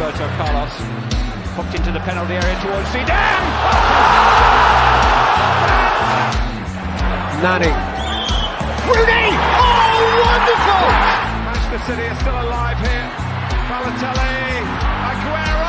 Roberto Carlos. Hooked into the penalty area towards Zidane. Nani. Rooney! Oh, wonderful! Manchester City are still alive here. Balotelli, Aguero!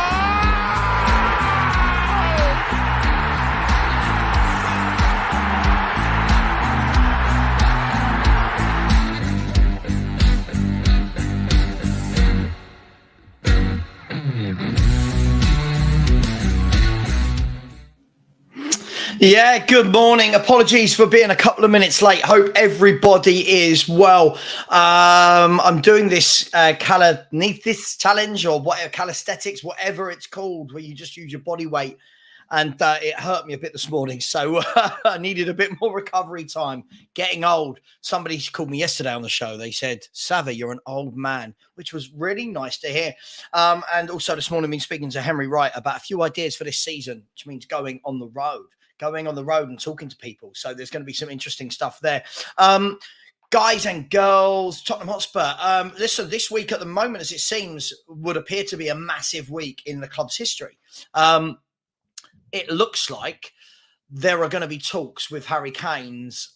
Yeah, good morning. Apologies for being a couple of minutes late. Hope everybody is well. I'm doing this calisthenics challenge or whatever, calisthenics, whatever it's called, where you just use your body weight. And it hurt me a bit this morning. So I needed a bit more recovery time. Getting old. Somebody called me yesterday on the show. They said, Savva, you're an old man, which was really nice to hear. And also this morning, I've been speaking to Henry Wright about a few ideas for this season, which means going on the road and talking to people. So there's going to be some interesting stuff there. Guys and girls, Tottenham Hotspur. Listen, this week at the moment, as it seems, would appear to be a massive week in the club's history. It looks like there are going to be talks with Harry Kane's,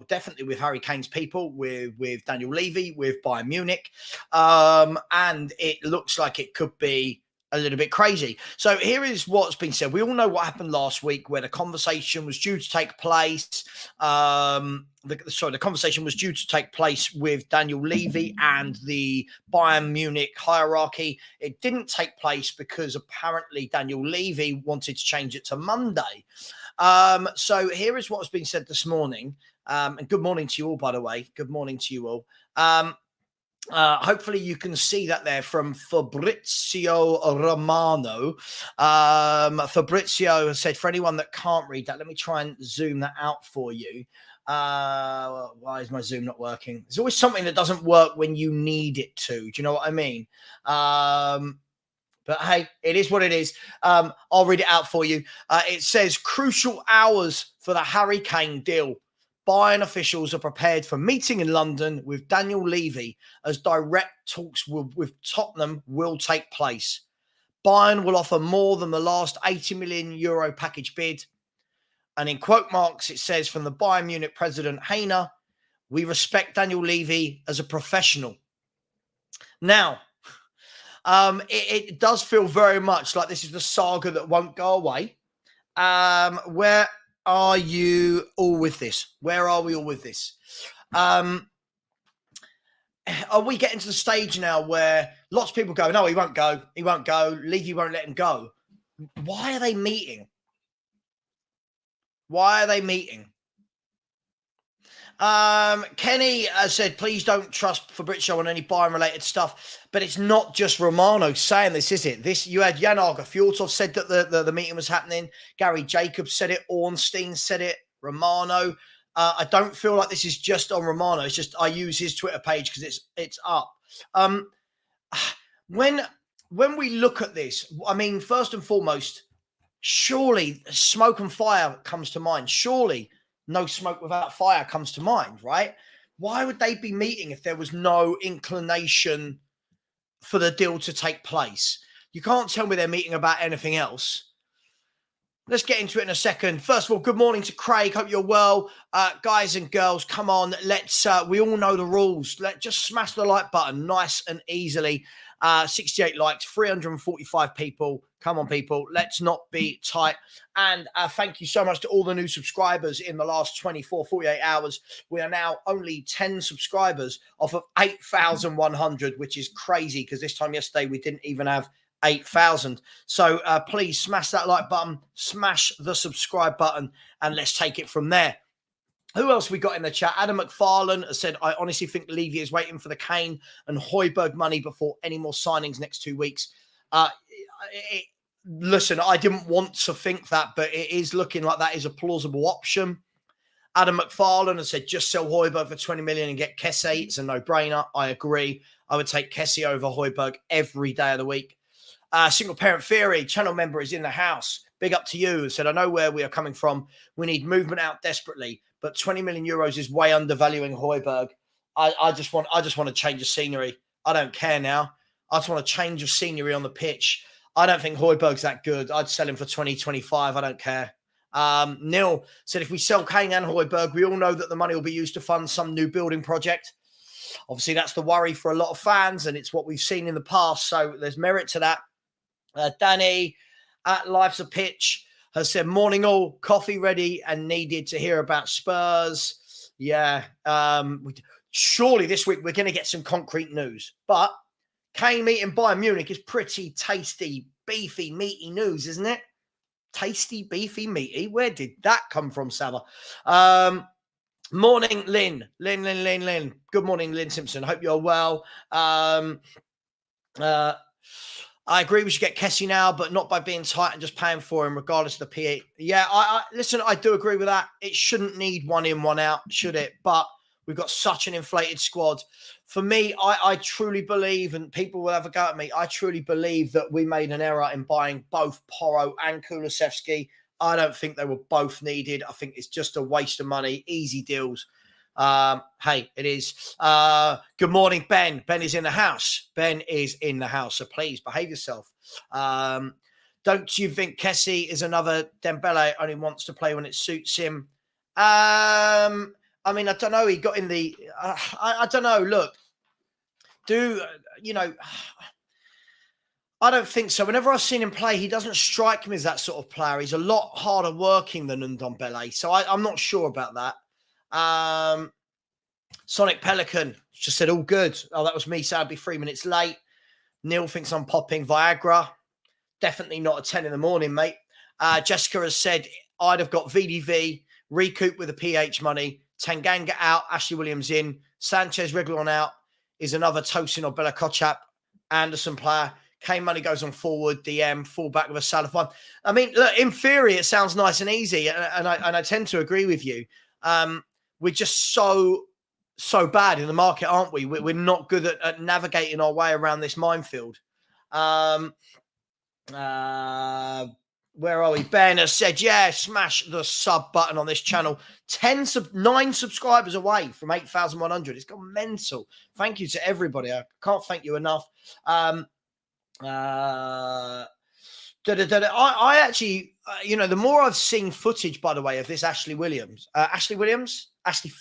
definitely with Harry Kane's people, with Daniel Levy, with Bayern Munich. And it looks like it could be a little bit crazy. So here is what's been said. We all know what happened last week where the conversation was due to take place. The conversation was due to take place with Daniel Levy and the Bayern Munich hierarchy. It didn't take place because apparently Daniel Levy wanted to change it to Monday. So here is what's been said this morning. And good morning to you all, by the way. Good morning to you all. Hopefully you can see that there from Fabrizio Romano. Fabrizio said, for anyone that can't read that, let me try and zoom that out for you. Why is my Zoom not working? There's always something that doesn't work when you need it to. Do you know what I mean? But hey, it is what it is. I'll read it out for you. It says, crucial hours for the Harry Kane deal. Bayern officials are prepared for meeting in London with Daniel Levy as direct talks with Tottenham will take place. Bayern will offer more than the last €80 million package bid. And in quote marks, it says from the Bayern Munich president, Heiner, we respect Daniel Levy as a professional. Now, it does feel very much like this is the saga that won't go away. Where are you all with this? Where are we all with this? Are we getting to the stage now where lots of people go, no, he won't go. He won't go. Levy won't let him go. Why are they meeting? Why are they meeting? Kenny said, please don't trust Fabrizio on any Bayern-related stuff. But it's not just Romano saying this, is it? You had Jan Arga Fjordov said that the meeting was happening. Gary Jacobs said it. Ornstein said it. Romano. I don't feel like this is just on Romano. It's just I use his Twitter page because it's up. When we look at this, I mean, first and foremost, surely smoke and fire comes to mind. Surely no smoke without fire comes to mind, right? Why would they be meeting if there was no inclination for the deal to take place? You can't tell me they're meeting about anything else. Let's get into it in a second. First of all, good morning to Craig. Hope you're well. Guys and girls, come on. Let's, we all know the rules. Let's just smash the like button nice and easily. 68 likes, 345 people. Come on, people. Let's not be tight. And thank you so much to all the new subscribers in the last 24, 48 hours. We are now only 10 subscribers off of 8,100, which is crazy because this time yesterday we didn't even have 8,000. So please smash that like button, smash the subscribe button, and let's take it from there. Who else we got in the chat? Adam McFarlane has said, I honestly think Levy is waiting for the Kane and Højbjerg money before any more signings next 2 weeks. Listen, I didn't want to think that, but it is looking like that is a plausible option. Adam McFarlane has said, just sell Højbjerg for 20 million and get Kessie. It's a no-brainer. I agree. I would take Kessie over Højbjerg every day of the week. Single Parent Theory, channel member, is in the house. Big up to you. Said, I know where we are coming from. We need movement out desperately, but 20 million euros is way undervaluing Højbjerg. I just want to change the scenery. I don't care now. I just want a change of scenery on the pitch. I don't think Højbjerg's that good. I'd sell him for 2025. I don't care. Neil said, if we sell Kane and Højbjerg, we all know that the money will be used to fund some new building project. Obviously, that's the worry for a lot of fans, and it's what we've seen in the past. So there's merit to that. Danny at Life's a Pitch has said, morning all, coffee ready and needed to hear about Spurs. Yeah. Surely this week we're going to get some concrete news. But Kane meeting Bayern Munich is pretty tasty, beefy, meaty news, isn't it? Tasty, beefy, meaty. Where did that come from, Savva? Morning, Lynn. Lynn. Good morning, Lynn Simpson. Hope you're well. I agree we should get Kessie now, but not by being tight and just paying for him, regardless of the PE. Yeah, listen, I do agree with that. It shouldn't need one in, one out, should it? But we've got such an inflated squad. For me, I truly believe, and people will have a go at me, I truly believe that we made an error in buying both Porro and Kulusevski. I don't think they were both needed. I think it's just a waste of money, easy deals. Hey, it is. Good morning, Ben. Ben is in the house. Ben is in the house, so please behave yourself. Don't you think Kessie is another Dembele, only wants to play when it suits him? I mean, I don't know. He got in the... I don't know. Look, I don't think so. Whenever I've seen him play, he doesn't strike me as that sort of player. He's a lot harder working than Ndombele, so I'm not sure about that. Sonic Pelican just said, all good. Oh, that was me, so I'd be 3 minutes late. Neil thinks I'm popping Viagra. Definitely not at 10 in the morning, mate. Jessica has said, I'd have got VDV, recoup with the PH money, Tanganga out, Ashley Williams in, Sanchez Reguilon out, is another Tosin or Bella Kochap, Anderson player. Kane money goes on forward, DM, fullback with a Salafon. I mean, look, in theory, it sounds nice and easy, and I tend to agree with you. We're just so bad in the market, aren't we? We're not good at navigating our way around this minefield. Where are we? Ben has said, yeah, smash the sub button on this channel. 9 subscribers away from 8,100. It's gone mental. Thank you to everybody. I can't thank you enough. I actually, the more I've seen footage, by the way, of this Ashley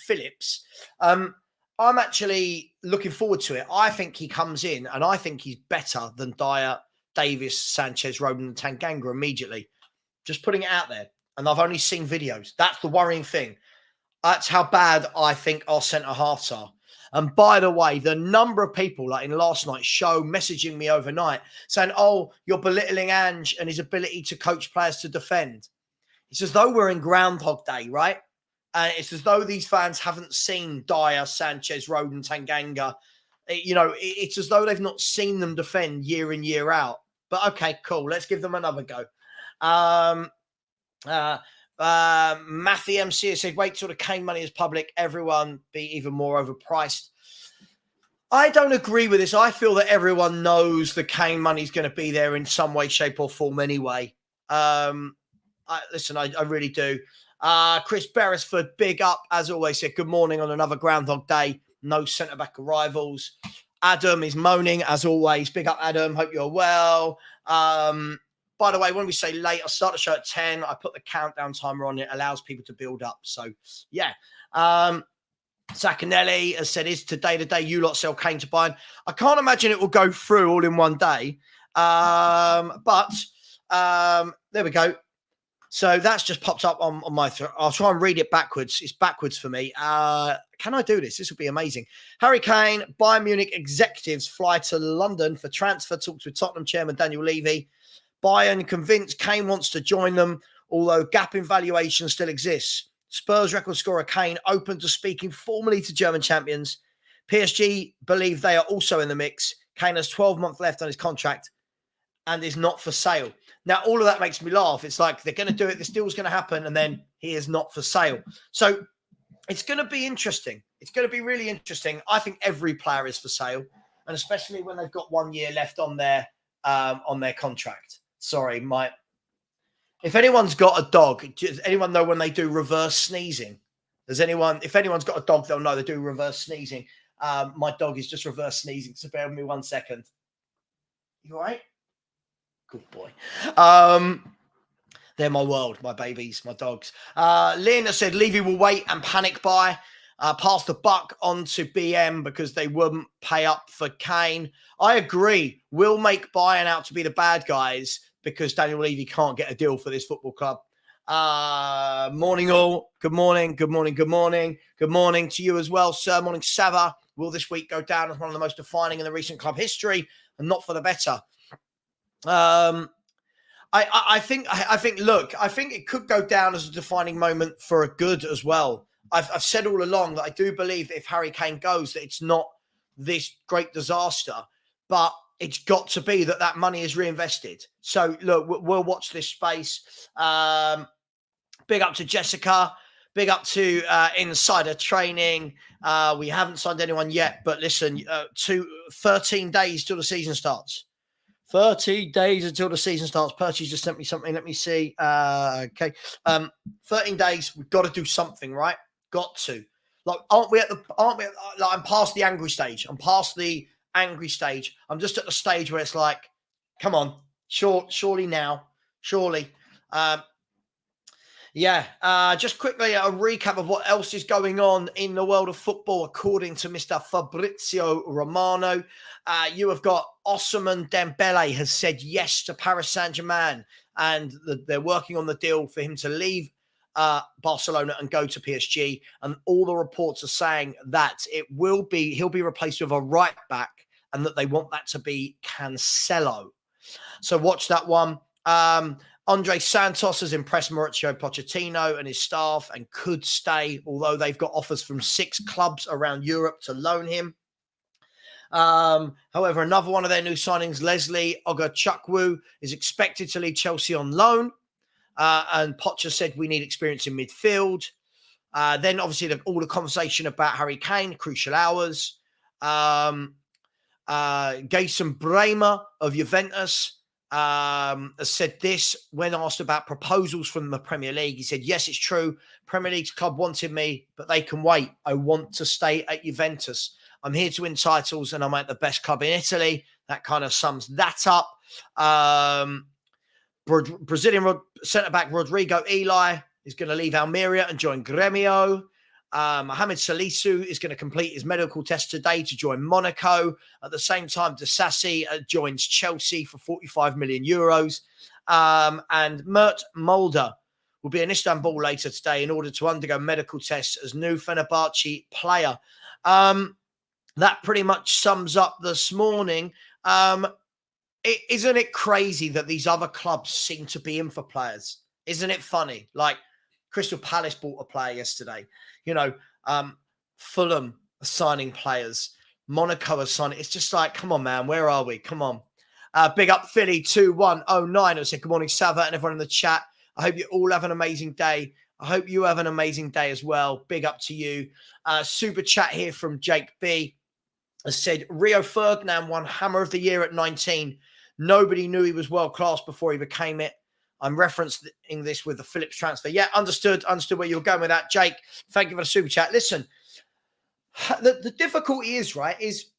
Phillips, I'm actually looking forward to it. I think he comes in and I think he's better than Dyer, Davis, Sanchez, Rodon, and Tanganga immediately. Just putting it out there. And I've only seen videos. That's the worrying thing. That's how bad I think our centre-halves are. And by the way, the number of people, like in last night's show, messaging me overnight saying, oh, you're belittling Ange and his ability to coach players to defend. It's as though we're in Groundhog Day, right? And it's as though these fans haven't seen Dyer, Sanchez, Rodon, Tanganga. It's as though they've not seen them defend year in, year out. But okay, cool. Let's give them another go. Matthew MC has said, wait till the Kane money is public. Everyone be even more overpriced. I don't agree with this. I feel that everyone knows the Kane money is going to be there in some way, shape or form anyway. I really do. Chris Beresford, big up, as always, said, good morning on another Groundhog Day. No centre-back arrivals. Adam is moaning, as always. Big up, Adam. Hope you're well. By the way, when we say late, I start the show at 10. I put the countdown timer on. It allows people to build up. So, yeah. Sacanelli has said, is today the day you lot sell Kane to Bayern? I can't imagine it will go through all in one day. But there we go. So that's just popped up on my I'll try and read it backwards. It's backwards for me. Can I do this? This would be amazing. Harry Kane, Bayern Munich executives fly to London for transfer talks with Tottenham chairman Daniel Levy. Bayern convinced Kane wants to join them, although gap in valuation still exists. Spurs record scorer Kane open to speaking formally to German champions. PSG believe they are also in the mix. Kane has 12 months left on his contract and is not for sale. Now, all of that makes me laugh. It's like they're going to do it. This deal's going to happen, and then he is not for sale. So it's going to be interesting. It's going to be really interesting. I think every player is for sale, and especially when they've got 1 year left on their contract. Sorry, if anyone's got a dog, does anyone know when they do reverse sneezing? If anyone's got a dog, they'll know they do reverse sneezing. My dog is just reverse sneezing, so bear with me 1 second. You all right? Good boy. They're my world, my babies, my dogs. Lynn has said Levy will wait and panic buy. Pass the buck on to BM because they wouldn't pay up for Kane. I agree. We'll make buying out to be the bad guys because Daniel Levy can't get a deal for this football club. Morning all. Good morning. Good morning. Good morning. Good morning to you as well, sir. Morning, Savva. Will this week go down as one of the most defining in the recent club history and not for the better? I think it could go down as a defining moment for a good as well. I've said all along that I do believe that if Harry Kane goes, that it's not this great disaster, but it's got to be that money is reinvested. So look, we'll watch this space. Big up to Jessica. Big up to Insider Training. We haven't signed anyone yet, but listen, 13 days till the season starts. 30 days until the season starts. Percy's just sent me something. Let me see. Okay. 13 days. We've got to do something, right? Got to. Like, I'm past the angry stage. I'm just at the stage where it's like, come on, surely now. Surely. Just quickly, a recap of what else is going on in the world of football, according to Mr. Fabrizio Romano. You have got Ousmane Dembele has said yes to Paris Saint-Germain, and they're working on the deal for him to leave Barcelona and go to PSG. And all the reports are saying that he'll be replaced with a right back, and that they want that to be Cancelo. So watch that one. Andre Santos has impressed Mauricio Pochettino and his staff and could stay, although they've got offers from 6 clubs around Europe to loan him. However, another one of their new signings, Leslie Ogachukwu, is expected to leave Chelsea on loan. And Pocher said we need experience in midfield. Then, obviously, all the conversation about Harry Kane, crucial hours. Jason Bremer of Juventus has said this when asked about proposals from the Premier League. He said, yes, it's true. Premier League's club wanted me, but they can wait. I want to stay at Juventus. I'm here to win titles and I'm at the best club in Italy. That kind of sums that up. Brazilian centre-back Rodrigo Eli is going to leave Almeria and join Gremio. Mohamed Salisu is going to complete his medical test today to join Monaco. At the same time, Disasi joins Chelsea for 45 million euros. And Mert Mulder will be in Istanbul later today in order to undergo medical tests as new Fenerbahce player. That pretty much sums up this morning. Isn't it crazy that these other clubs seem to be in for players? Isn't it funny? Like Crystal Palace bought a player yesterday. You know, Fulham are signing players. Monaco are signing. It's just like, come on, man. Where are we? Come on. Big up Philly 2109. I said, good morning, Savva, and everyone in the chat. I hope you all have an amazing day. I hope you have an amazing day as well. Big up to you. Super chat here from Jake B. Has said, Rio Ferdinand won Hammer of the Year at 19. Nobody knew he was world-class before he became it. I'm referencing this with the Phillips transfer. Yeah, understood where you were going with that. Jake, thank you for the super chat. Listen, the difficulty is, right, is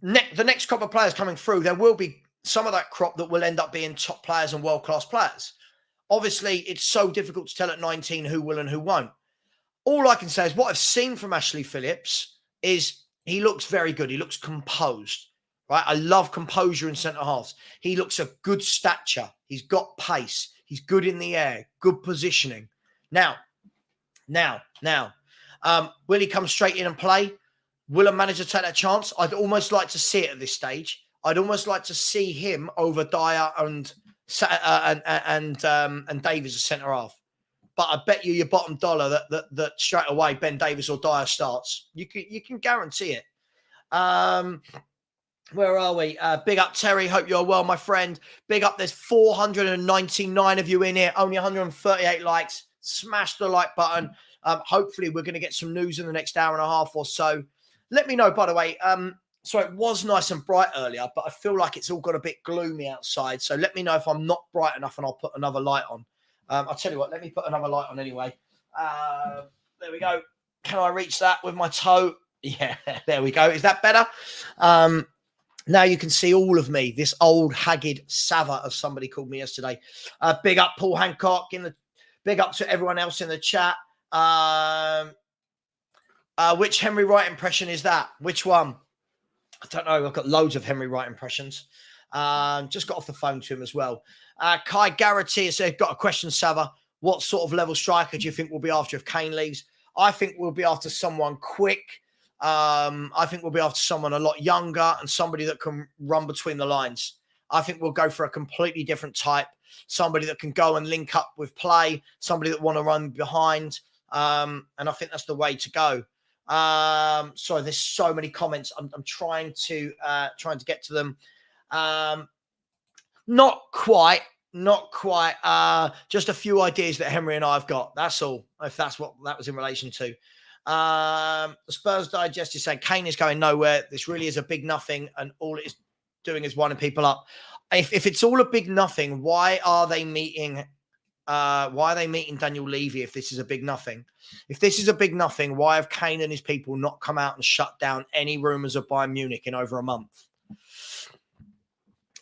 the next crop of players coming through, there will be some of that crop that will end up being top players and world-class players. Obviously, it's so difficult to tell at 19 who will and who won't. All I can say is what I've seen from Ashley Phillips is he looks very good. He looks composed. Right, I love composure in centre halves. He looks a good stature. He's got pace. He's good in the air. Good positioning. Now, will he come straight in and play? Will a manager take that chance? I'd almost like to see it at this stage. I'd almost like to see him over Dyer and Davies as centre half. But I bet you your bottom dollar that straight away Ben Davies or Dyer starts. You can guarantee it. Where are we? Big up, Terry. Hope you're well, my friend. Big up. There's 499 of you in here. Only 138 likes. Smash the like button. Hopefully, we're going to get some news in the next hour and a half or so. Let me know, by the way. So it was nice and bright earlier, but I feel like it's all got a bit gloomy outside. So let me know if I'm not bright enough and I'll put another light on. I'll tell you what. Let me put another light on anyway. There we go. Can I reach that with my toe? Yeah, there we go. Is that better? Now you can see all of me, this old haggard Savva, as somebody called me yesterday. Big up Paul Hancock, big up to everyone else in the chat. Which Henry Wright impression is that? Which one? I don't know. I've got loads of Henry Wright impressions. Just got off the phone to him as well. Kai Garrity has said, got a question, Savva. What sort of level striker do you think we'll be after if Kane leaves? I think we'll be after someone quick. I think we'll be after someone a lot younger and somebody that can run between the lines. I think we'll go for a completely different type. Somebody that can go and link up with play. Somebody that want to run behind. And I think that's the way to go. Sorry, there's so many comments. I'm trying to get to them. Not quite. Just a few ideas that Henry and I have got. That's all. If that's what that was in relation to. The Spurs Digest is saying Kane is going nowhere. This really is a big nothing, and all it is doing is winding people up. If it's all a big nothing, why are they meeting? Why are they meeting Daniel Levy if this is a big nothing? If this is a big nothing, why have Kane and his people not come out and shut down any rumours of Bayern Munich in over a month?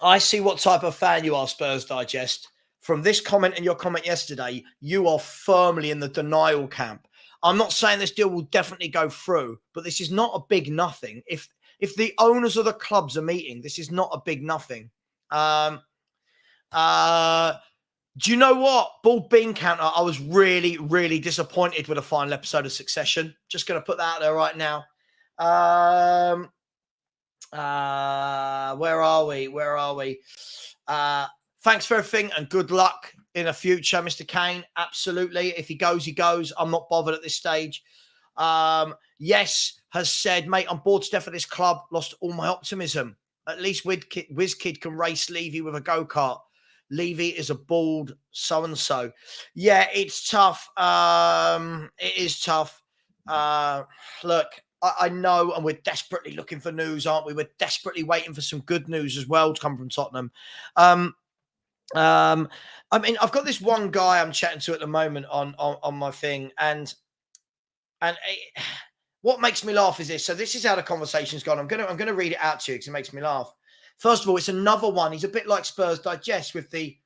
I see what type of fan you are, Spurs Digest. From this comment and your comment yesterday, you are firmly in the denial camp. I'm not saying this deal will definitely go through, but this is not a big nothing. If the owners of the clubs are meeting, this is not a big nothing. Do you know what? Bald Bean Counter, I was really, really disappointed with the final episode of Succession. Just going to put that out there right now. Where are we? Thanks for everything and good luck in the future, Mr. Kane. Absolutely. If he goes, he goes. I'm not bothered at this stage. Yes has said, mate, I'm bored to death of this club. Lost all my optimism. At least WizKid can race Levy with a go-kart. Levy is a bald so-and-so. Yeah, it's tough. It is tough. Look, I know, and we're desperately looking for news, aren't we? We're desperately waiting for some good news as well to come from Tottenham. I mean, I've got this one guy I'm chatting to at the moment on my thing, and what makes me laugh is this. So this is how the conversation's gone. I'm gonna read it out to you because it makes me laugh. First of all, it's another one. He's a bit like Spurs Digest with the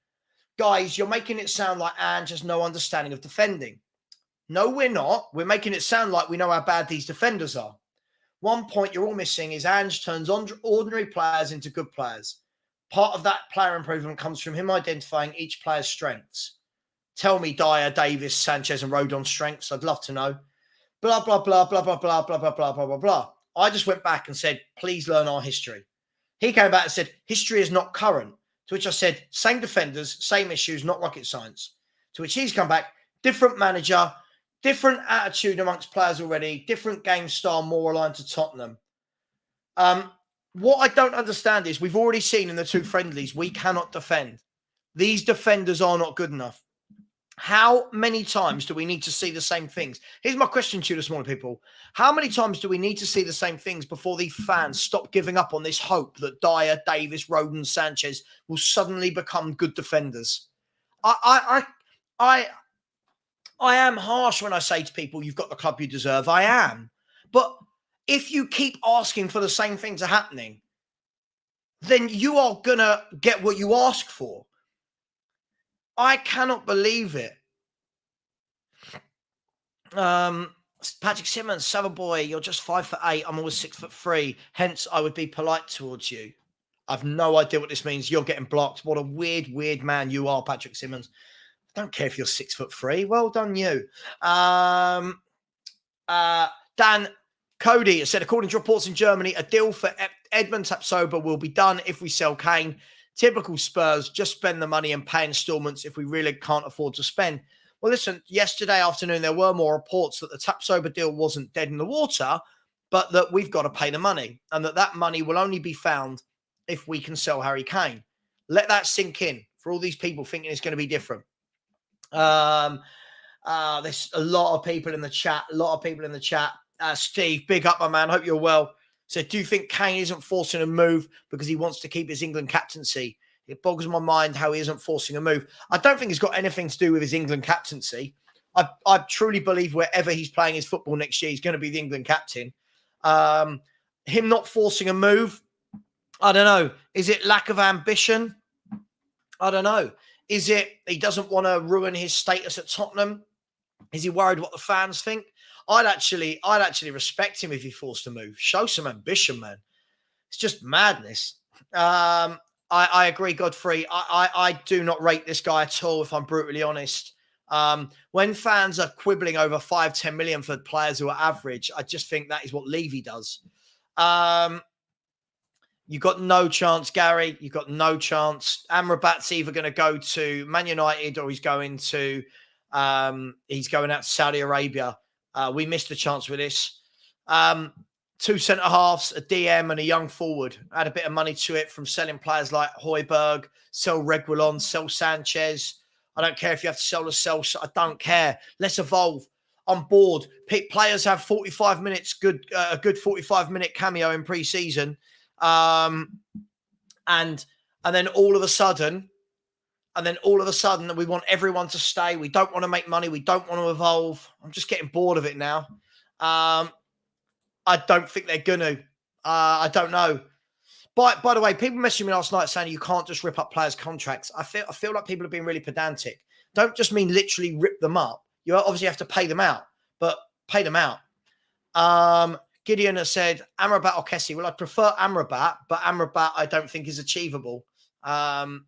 guys. You're making it sound like Ange has no understanding of defending. No, we're not. We're making it sound like we know how bad these defenders are. One point you're all missing is Ange turns ordinary players into good players. Part of that player improvement comes from him identifying each player's strengths. Tell me Dyer, Davis, Sanchez, and Rodon's strengths. I'd love to know. Blah, blah, blah, blah, blah, blah, blah, blah, blah, blah, blah, blah. I just went back and said, please learn our history. He came back and said, history is not current. To which I said, same defenders, same issues, not rocket science. To which he's come back, different manager, different attitude amongst players already, different game style, more aligned to Tottenham. What I don't understand is we've already seen in the two friendlies, we cannot defend. These defenders are not good enough. How many times do we need to see the same things? Here's my question to you this morning, people. How many times do we need to see the same things before these fans stop giving up on this hope that Dyer, Davis, Rodon, Sanchez will suddenly become good defenders? I am harsh when I say to people, you've got the club you deserve. I am. But if you keep asking for the same things are happening, then you are going to get what you ask for. I cannot believe it. Patrick Simmons, Savva boy, you're just 5'8". I'm always 6'3". Hence, I would be polite towards you. I've no idea what this means. You're getting blocked. What a weird man you are, Patrick Simmons. I don't care if you're 6'3". Well done, you. Dan Cody said, according to reports in Germany, a deal for Edmund Tapsoba will be done if we sell Kane. Typical Spurs, just spend the money and pay installments if we really can't afford to spend. Well, listen, yesterday afternoon, there were more reports that the Tapsoba deal wasn't dead in the water, but that we've got to pay the money and that money will only be found if we can sell Harry Kane. Let that sink in for all these people thinking it's going to be different. There's a lot of people in the chat. Steve, big up, my man. Hope you're well. So do you think Kane isn't forcing a move because he wants to keep his England captaincy? It boggles my mind how he isn't forcing a move. I don't think it's got anything to do with his England captaincy. I truly believe wherever he's playing his football next year, he's going to be the England captain. Him not forcing a move, I don't know. Is it lack of ambition? I don't know. Is it he doesn't want to ruin his status at Tottenham? Is he worried what the fans think? I'd actually respect him if he forced to move. Show some ambition, man. It's just madness. I agree, Godfrey. I do not rate this guy at all, if I'm brutally honest. When fans are quibbling over 5-10 million for players who are average, I just think that is what Levy does. You got no chance, Gary. You got no chance. Amrabat's either going to go to Man United or he's going out to Saudi Arabia. We missed a chance with this. 2 centre halves, a DM, and a young forward. Add a bit of money to it from selling players like Højbjerg, sell Reguilon, sell Sanchez. I don't care if you have to sell the sell. I don't care. Let's evolve. I'm bored. Players have 45 minutes, a good 45-minute cameo in pre-season. And then all of a sudden, we want everyone to stay. We don't want to make money. We don't want to evolve. I'm just getting bored of it now. I don't think they're going to. I don't know. By the way, people messaged me last night saying you can't just rip up players' contracts. I feel like people are being really pedantic. Don't just mean literally rip them up. You obviously have to pay them out, but pay them out. Gideon has said Amrabat or Kessie. Well, I prefer Amrabat, but Amrabat I don't think is achievable. I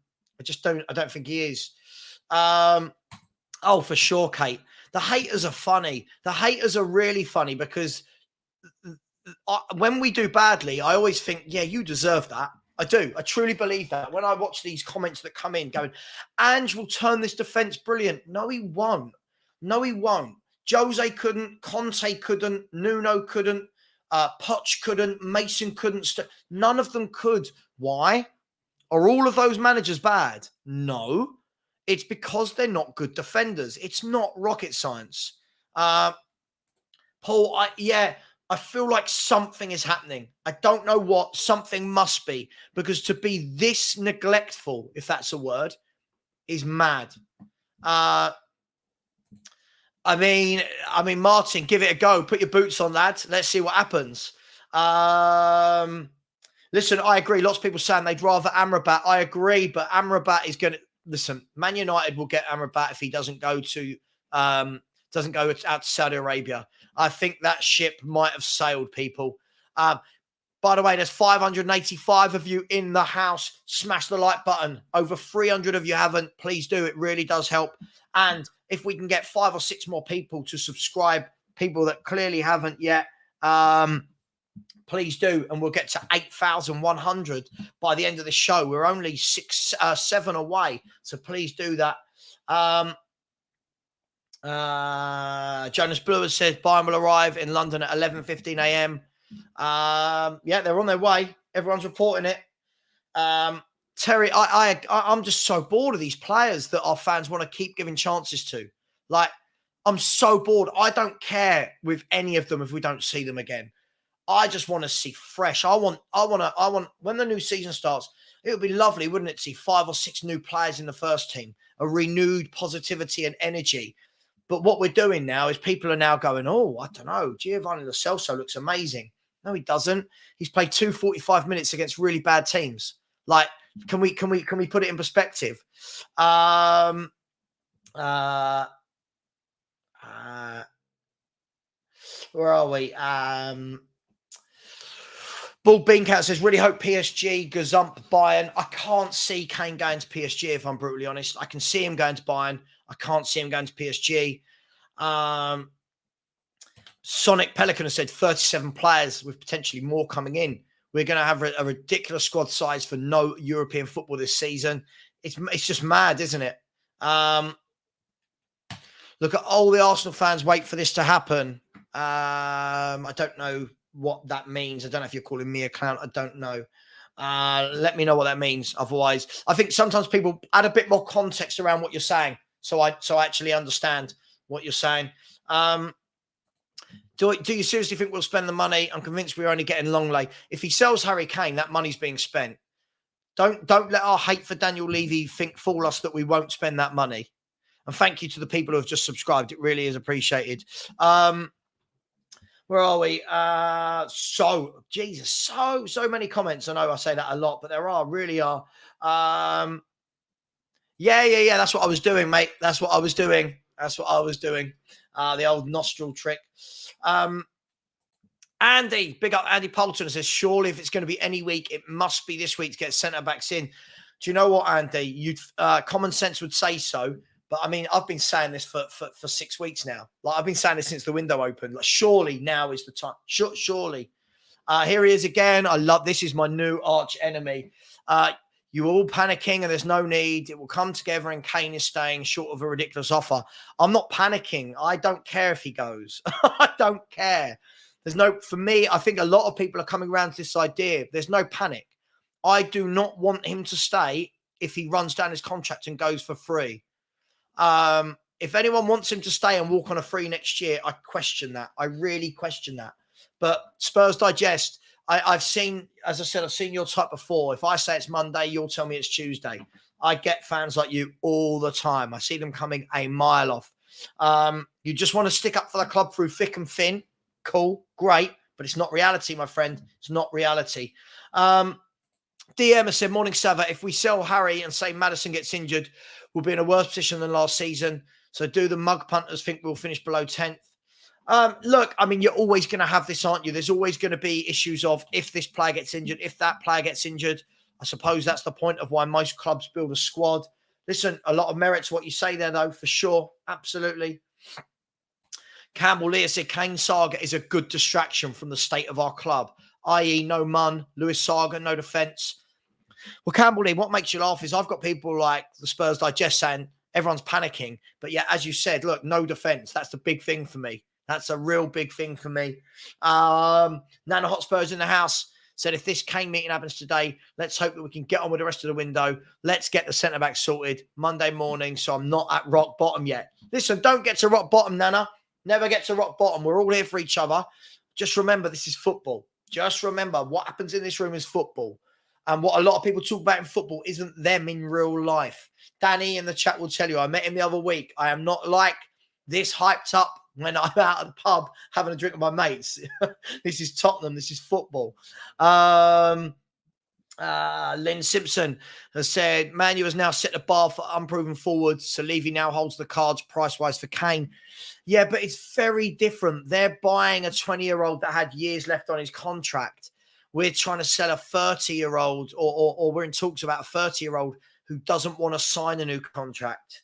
don't think he is. Oh, for sure, Kate. The haters are funny. The haters are really funny because when we do badly, I always think, yeah, you deserve that. I do. I truly believe that. When I watch these comments that come in going, Ange will turn this defence brilliant. No, he won't. No, he won't. Jose couldn't. Conte couldn't. Nuno couldn't. Poch couldn't. Mason couldn't. None of them could. Why? Are all of those managers bad? No. It's because they're not good defenders. It's not rocket science. Paul, I feel like something is happening. I don't know what. Something must be. Because to be this neglectful, if that's a word, is mad. I mean, Martin, give it a go. Put your boots on, lad. Let's see what happens. Listen, I agree. Lots of people saying they'd rather Amrabat. I agree, but Amrabat is going to... Listen, Man United will get Amrabat if he doesn't go out to Saudi Arabia. I think that ship might have sailed, people. By the way, there's 585 of you in the house. Smash the like button. Over 300 of you haven't. Please do. It really does help. And if we can get 5 or 6 more people to subscribe, people that clearly haven't yet, please do. And we'll get to 8,100 by the end of the show. We're only 7 away. So please do that. Jonas Blue has said Bayern will arrive in London at 11:15 a.m. Yeah, they're on their way. Everyone's reporting it. Terry, I'm just so bored of these players that our fans want to keep giving chances to. Like, I'm so bored. I don't care with any of them if we don't see them again. I just want to see fresh. I want when the new season starts, it would be lovely, wouldn't it, to see 5 or 6 new players in the first team, a renewed positivity and energy. But what we're doing now is people are now going, oh, I don't know, Giovanni Lo Celso looks amazing. No, he doesn't. He's played 245 minutes against really bad teams. Like, can we put it in perspective? Where are we? Bull Beancat says, really hope PSG gazump Bayern. I can't see Kane going to PSG, if I'm brutally honest. I can see him going to Bayern. I can't see him going to PSG. Sonic Pelican has said 37 players with potentially more coming in. We're going to have a ridiculous squad size for no European football this season. It's just mad, isn't it? Look at all the Arsenal fans wait for this to happen. I don't know what that means. I don't know if you're calling me a clown. I don't know. Let me know what that means. Otherwise, I think sometimes people add a bit more context around what you're saying. So I actually understand what you're saying. Do you seriously think we'll spend the money? I'm convinced we're only getting Longley. If he sells Harry Kane, that money's being spent. Don't let our hate for Daniel Levy fool us that we won't spend that money. And thank you to the people who have just subscribed. It really is appreciated. Where are we? Jesus, so many comments. I know I say that a lot, but there really are. Yeah. That's what I was doing, mate. That's what I was doing. The old nostril trick. Andy, big up Andy Poulton, says, surely if it's going to be any week, it must be this week to get centre backs in. Do you know what, Andy? Common sense would say so. But I mean, I've been saying this for 6 weeks now. Like, I've been saying this since the window opened. Like, surely now is the time. Surely. Here he is again. I love this. Is my new arch enemy. You're all panicking and there's no need. It will come together and Kane is staying short of a ridiculous offer. I'm not panicking. I don't care if he goes. I don't care. For me, I think a lot of people are coming around to this idea. There's no panic. I do not want him to stay if he runs down his contract and goes for free. If anyone wants him to stay and walk on a free next year, I question that. I really question that. But Spurs Digest, I've seen, as I said, I've seen your type before. If I say it's Monday, you'll tell me it's Tuesday. I get fans like you all the time. I see them coming a mile off. You just want to stick up for the club through thick and thin. Cool, great, but it's not reality, my friend. It's not reality. DM has said, morning, Savva. If we sell Harry and say Maddison gets injured, we'll be in a worse position than last season. So do the mug punters think we'll finish below 10th? Look, I mean, you're always going to have this, aren't you? There's always going to be issues of if this player gets injured, if that player gets injured. I suppose that's the point of why most clubs build a squad. Listen, a lot of merit to what you say there, though, for sure. Absolutely. Campbell Lear said, Kane saga is a good distraction from the state of our club, i.e. no Munn, Lewis saga, no defence. Well, Campbell Lear, what makes you laugh is I've got people like the Spurs Digest saying everyone's panicking. But yeah, as you said, look, no defence. That's the big thing for me. That's a real big thing for me. Nana Hotspurs in the house said, if this Kane meeting happens today, let's hope that we can get on with the rest of the window. Let's get the centre-back sorted Monday morning so I'm not at rock bottom yet. Listen, don't get to rock bottom, Nana. Never get to rock bottom. We're all here for each other. Just remember, this is football. Just remember, what happens in this room is football. And what a lot of people talk about in football isn't them in real life. Danny in the chat will tell you, I met him the other week. I am not like this hyped up when I'm out at the pub having a drink with my mates. This is Tottenham. This is football. Lynn Simpson has said, Man U has now set the bar for unproven forwards. So Levy now holds the cards price-wise for Kane. Yeah, but it's very different. They're buying a 20-year-old that had years left on his contract. We're trying to sell a 30-year-old or we're in talks about a 30-year-old who doesn't want to sign a new contract.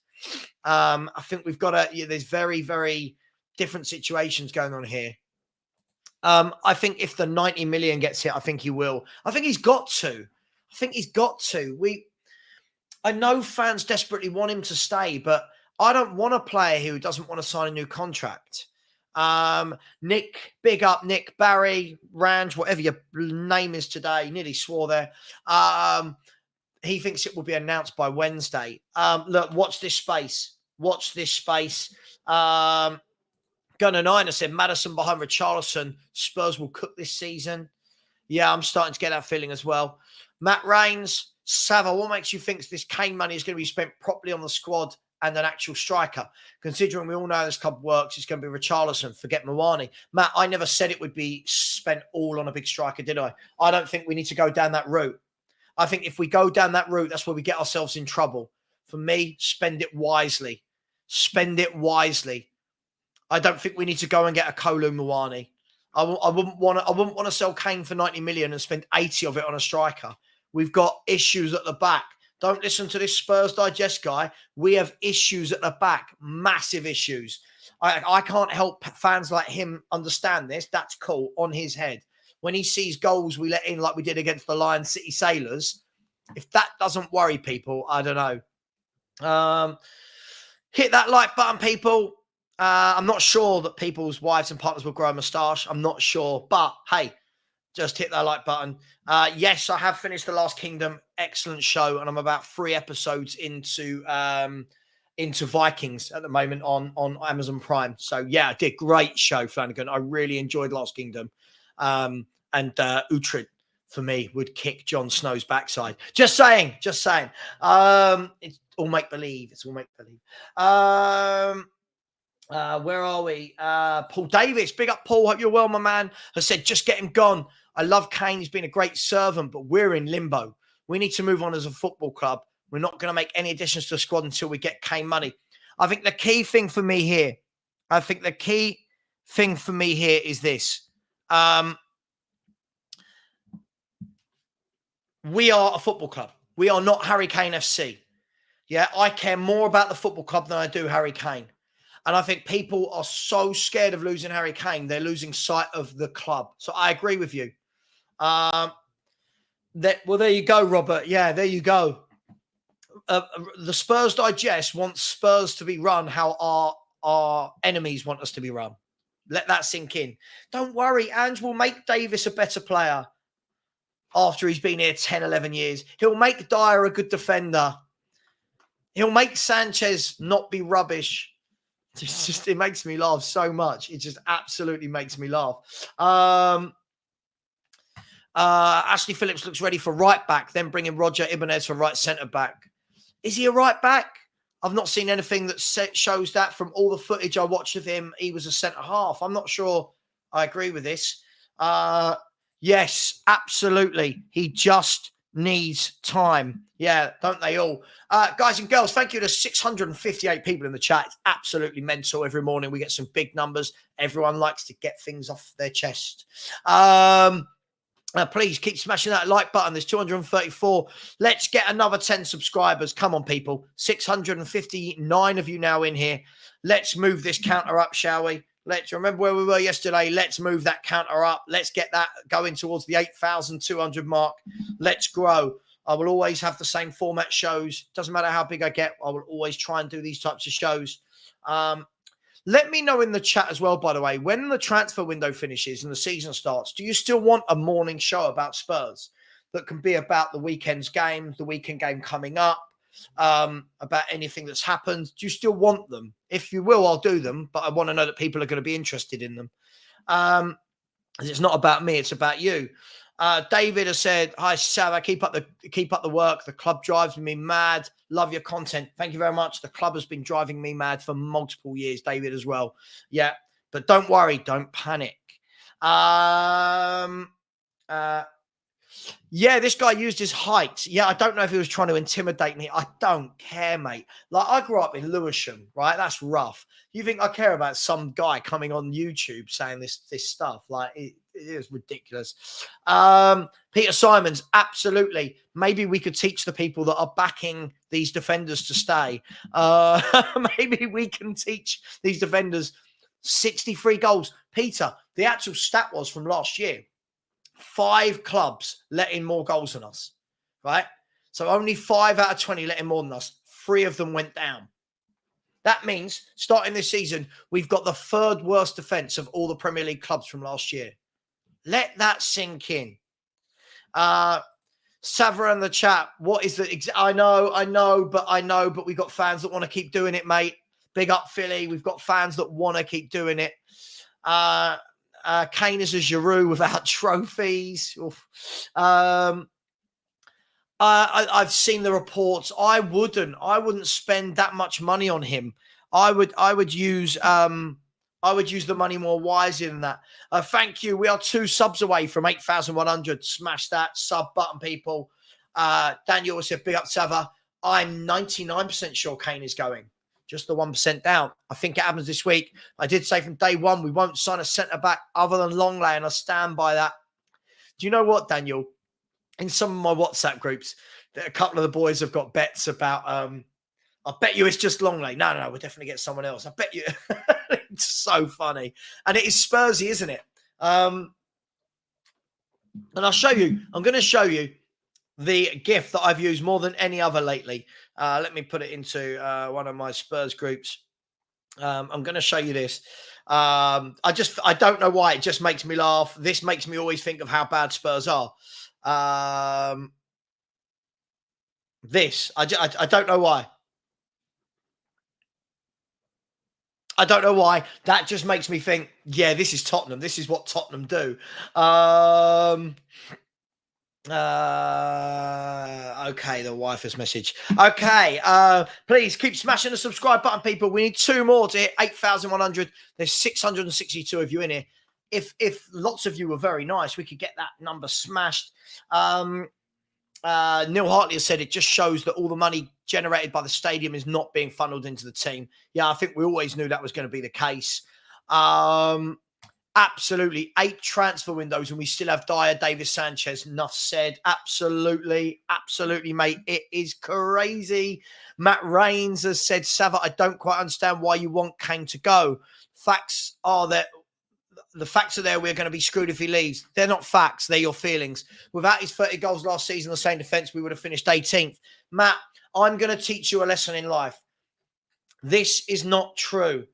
I think we've got there's very, very different situations going on here. I think if the 90 million gets hit, I think he will. I think he's got to. I know fans desperately want him to stay, but I don't want a player who doesn't want to sign a new contract. Nick, big up, Nick, Barry, Rant, whatever your name is today, nearly swore there. He thinks it will be announced by Wednesday. Look, watch this space. Gunnar Niner said, Maddison behind Richarlison. Spurs will cook this season. Yeah, I'm starting to get that feeling as well. Matt Rains, Savva, what makes you think this Kane money is going to be spent properly on the squad and an actual striker? Considering we all know how this club works, it's going to be Richarlison. Forget Mawani. Matt, I never said it would be spent all on a big striker, did I? I don't think we need to go down that route. I think if we go down that route, that's where we get ourselves in trouble. For me, spend it wisely. I don't think we need to go and get a Kolo Muani. I wouldn't want to sell Kane for 90 million and spend 80 of it on a striker. We've got issues at the back. Don't listen to this Spurs Digest guy. We have issues at the back, massive issues. I can't help fans like him understand this. That's cool, on his head. When he sees goals we let in like we did against the Lion City Sailors, if that doesn't worry people, I don't know. Hit that like button, people. I'm not sure that people's wives and partners will grow a moustache. I'm not sure. But, hey, just hit that like button. Yes, I have finished The Last Kingdom. Excellent show. And I'm about 3 episodes into Vikings at the moment on Amazon Prime. So, yeah, I did. Great show, Flanagan. I really enjoyed Last Kingdom. And Uhtred, for me, would kick Jon Snow's backside. Just saying. It's all make-believe. Where are we? Paul Davis, big up Paul. Hope you're well, my man. Has said, just get him gone. I love Kane. He's been a great servant, but we're in limbo. We need to move on as a football club. We're not going to make any additions to the squad until we get Kane money. I think the key thing for me here, is this. We are a football club. We are not Harry Kane FC. Yeah, I care more about the football club than I do Harry Kane. And I think people are so scared of losing Harry Kane, they're losing sight of the club. So I agree with you. Well, there you go, Robert. Yeah, there you go. The Spurs Digest wants Spurs to be run how our enemies want us to be run. Let that sink in. Don't worry, Ange will make Davis a better player after he's been here 10, 11 years. He'll make Dyer a good defender. He'll make Sanchez not be rubbish. It makes me laugh so much. It just absolutely makes me laugh. Ashley Phillips looks ready for right back, then bringing Roger Ibanez for right centre back. Is he a right back? I've not seen anything that shows that. From all the footage I watched of him, he was a centre half. I'm not sure I agree with this. Yes, absolutely. He just needs time. Yeah, don't they all? Guys and girls, thank you to 658 people in the chat. It's absolutely mental. Every morning we get some big numbers. Everyone likes to get things off their chest. Please keep smashing that like button. There's 234. Let's get another 10 subscribers. Come on, people. 659 of you now in here. Let's move this counter up, shall we? Let's remember where we were yesterday. Let's move that counter up. Let's get that going towards the 8,200 mark. Let's grow. I will always have the same format shows. Doesn't matter how big I get. I will always try and do these types of shows. Let me know in the chat as well, by the way, when the transfer window finishes and the season starts, do you still want a morning show about Spurs that can be about the weekend's game, the weekend game coming up, about anything that's happened? Do you still want them? If you will, I'll do them, but I want to know that people are going to be interested in them. It's not about me, it's about you. David has said, hi, Savva, keep up the work. The club drives me mad. Love your content. Thank you very much. The club has been driving me mad for multiple years, David, as well. Yeah, but don't worry. Don't panic. Yeah, this guy used his height. Yeah, I don't know if he was trying to intimidate me. I don't care, mate. Like, I grew up in Lewisham, right? That's rough. You think I care about some guy coming on YouTube saying this stuff? Like, it is ridiculous. Peter Simons, absolutely. Maybe we could teach the people that are backing these defenders to stay. Maybe we can teach these defenders 63 goals. Peter, the actual stat was from last year. 5 clubs let in more goals than us, right? So only 5 out of 20 let in more than us. 3 of them went down. That means starting this season, we've got the 3rd worst defence of all the Premier League clubs from last year. Let that sink in. Savva in the chat. What is the... I know, but we've got fans that want to keep doing it, mate. Big up, Philly. We've got fans that want to keep doing it. Kane is a Giroud without trophies. I've seen the reports. I wouldn't spend that much money on him. I would use the money more wisely than that. Thank you. We are 2 subs away from 8,100. Smash that sub button, people. Daniel said, big up Savva. I'm 99% sure Kane is going. Just the 1% down. I think it happens this week. I did say from day one, we won't sign a centre-back other than Longley, and I stand by that. Do you know what, Daniel? In some of my WhatsApp groups, a couple of the boys have got bets about, I bet you it's just Longley. No, we'll definitely get someone else. I bet you. It's so funny. And it is Spursy, isn't it? And I'll show you. I'm going to show you the GIF that I've used more than any other lately. Let me put it into one of my Spurs groups. I'm going to show you this. I don't know why. It just makes me laugh. This makes me always think of how bad Spurs are. I don't know why. I don't know why. That just makes me think, yeah, this is Tottenham. This is what Tottenham do. Okay, the wife has messaged. Okay, please keep smashing the subscribe button, people. We need 2 more to hit 8,100. There's 662 of you in here. If lots of you were very nice, we could get that number smashed. Neil Hartley has said it just shows that all the money generated by the stadium is not being funneled into the team. Yeah, I think we always knew that was going to be the case. Absolutely. 8 transfer windows and we still have Dyer, Davis, Sanchez. Enough said. Absolutely. Absolutely, mate. It is crazy. Matt Rains has said, Savva, I don't quite understand why you want Kane to go. Facts are that the facts are there. We're going to be screwed if he leaves. They're not facts. They're your feelings. Without his 30 goals last season, the same defence, we would have finished 18th. Matt, I'm going to teach you a lesson in life. This is not true.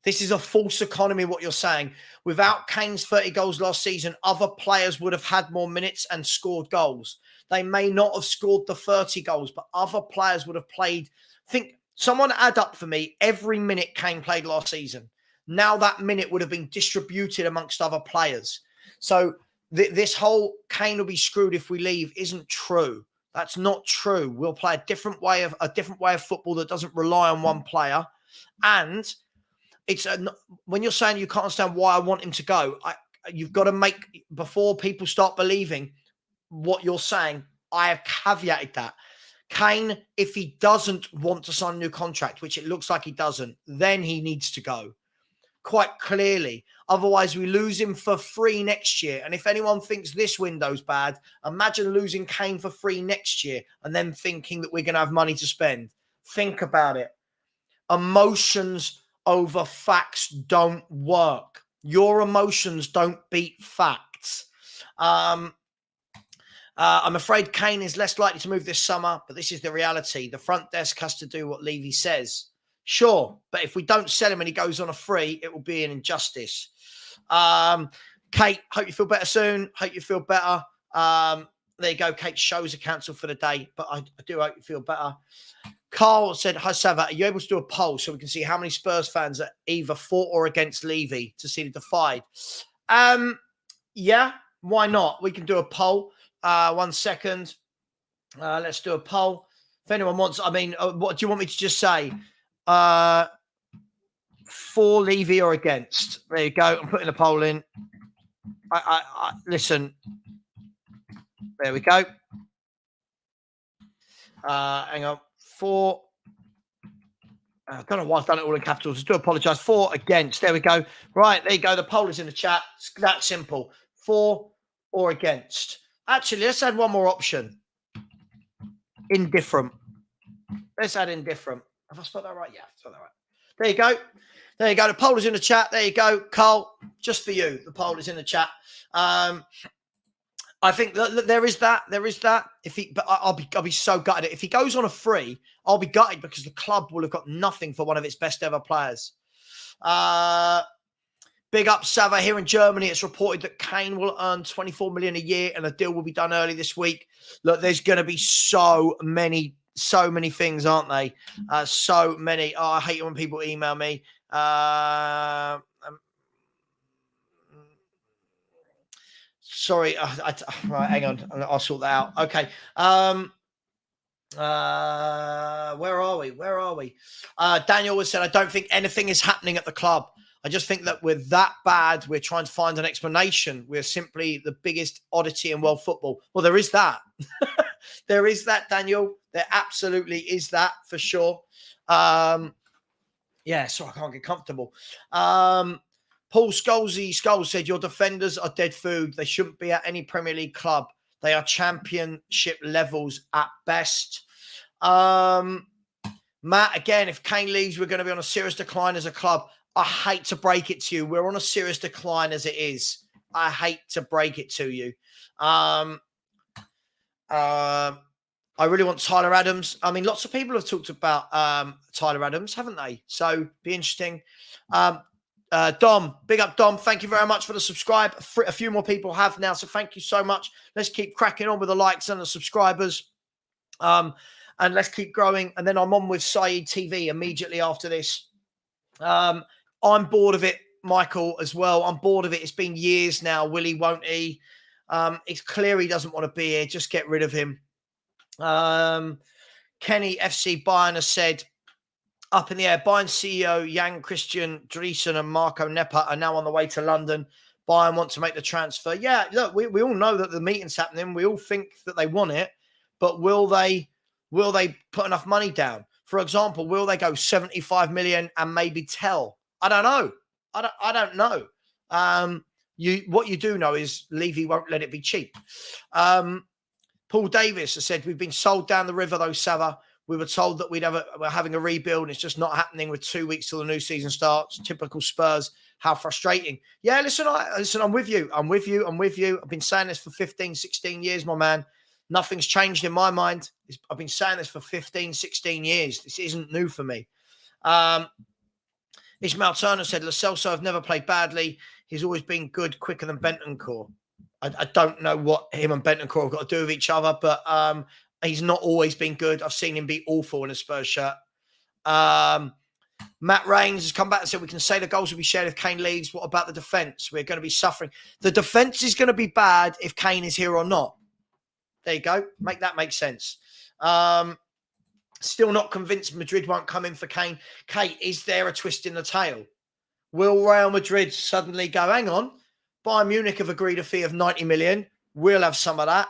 This is a false economy, what you're saying. Without Kane's 30 goals last season, other players would have had more minutes and scored goals. They may not have scored the 30 goals, but other players would have played. Think, someone add up for me every minute Kane played last season. Now that minute would have been distributed amongst other players. So this whole Kane will be screwed if we leave isn't true. That's not true. We'll play a different way of football that doesn't rely on one player. And it's when you're saying you can't understand why I want him to go, you've got to make, before people start believing what you're saying, I have caveated that. Kane, if he doesn't want to sign a new contract, which it looks like he doesn't, then he needs to go. Quite clearly. Otherwise, we lose him for free next year. And if anyone thinks this window's bad, imagine losing Kane for free next year and then thinking that we're going to have money to spend. Think about it. Emotions over facts don't work. Your emotions don't beat facts. I'm afraid Kane is less likely to move this summer, but this is the reality. The front desk has to do what Levy says. Sure, but if we don't sell him and he goes on a free, it will be an injustice. Kate, hope you feel better soon. Hope you feel better. There you go. Kate's shows are cancelled for the day, but I do hope you feel better. Carl said, hi, Savva, are you able to do a poll so we can see how many Spurs fans are either for or against Levy to see the defied? Yeah, why not? We can do a poll. 1 second. Let's do a poll. If anyone wants, what do you want me to just say? For Levy or against? There you go. I'm putting a poll in. Listen. There we go. Hang on. For. I don't know why I've done it all in capitals. I do apologise. For, against. There we go. Right. There you go. The poll is in the chat. It's that simple. For or against. Actually, let's add one more option. Indifferent. Let's add indifferent. Have I spelled that right? Yeah, I spelled that right. There you go. There you go. The poll is in the chat. There you go. Carl, just for you. The poll is in the chat. I think there is that. There is that. But I'll be so gutted. If he goes on a free, I'll be gutted because the club will have got nothing for one of its best ever players. Big up Savva here in Germany. It's reported that Kane will earn 24 million a year and a deal will be done early this week. Look, there's going to be so many things, aren't they? So many. Oh, I hate it when people email me. Sorry. Right, hang on. I'll sort that out. Okay. Where are we? Daniel has said, I don't think anything is happening at the club. I just think that we're that bad. We're trying to find an explanation. We're simply the biggest oddity in world football. Well, there is that. There is that, Daniel. There absolutely is that for sure. Yeah, so I can't get comfortable. Paul Skulls said, your defenders are dead food. They shouldn't be at any Premier League club. They are championship levels at best. Matt, again, if Kane leaves, we're going to be on a serious decline as a club. I hate to break it to you. We're on a serious decline as it is. I hate to break it to you. I really want Tyler Adams. I mean, lots of people have talked about Tyler Adams, haven't they? So be interesting. Dom, big up Dom. Thank you very much for the subscribe. A few more people have now, so thank you so much. Let's keep cracking on with the likes and the subscribers. And let's keep growing. And then I'm on with Saeed TV immediately after this. I'm bored of it, Michael, as well. I'm bored of it. It's been years now. Will he, won't he? It's clear he doesn't want to be here. Just get rid of him. Kenny FC Bayern has said, up in the air, Bayern CEO Jan Christian Driesen and Marco Nepa are now on the way to London. Bayern want to make the transfer. Yeah, look, we all know that the meeting's happening. We all think that they want it, but will they put enough money down? For example, will they go 75 million and maybe tell? I don't know. I don't know. What you do know is Levy won't let it be cheap. Paul Davis has said, we've been sold down the river though, Savva. We were told that we're having a rebuild and it's just not happening with 2 weeks till the new season starts. Typical Spurs. How frustrating. Yeah, listen, I'm with you. I'm with you. I've been saying this for 15, 16 years, my man. Nothing's changed in my mind. I've been saying this for 15, 16 years. This isn't new for me. Ismail Turner said, Lo Celso have never played badly. He's always been good, quicker than Bentancur. I don't know what him and Bentancur have got to do with each other, but he's not always been good. I've seen him be awful in a Spurs shirt. Matt Rains has come back and said, we can say the goals will be shared if Kane leaves. What about the defence? We're going to be suffering. The defence is going to be bad if Kane is here or not. There you go. Make that make sense. Still not convinced Madrid won't come in for Kane. Kate, is there a twist in the tail? Will Real Madrid suddenly go, hang on, Bayern Munich have agreed a fee of 90 million. We'll have some of that.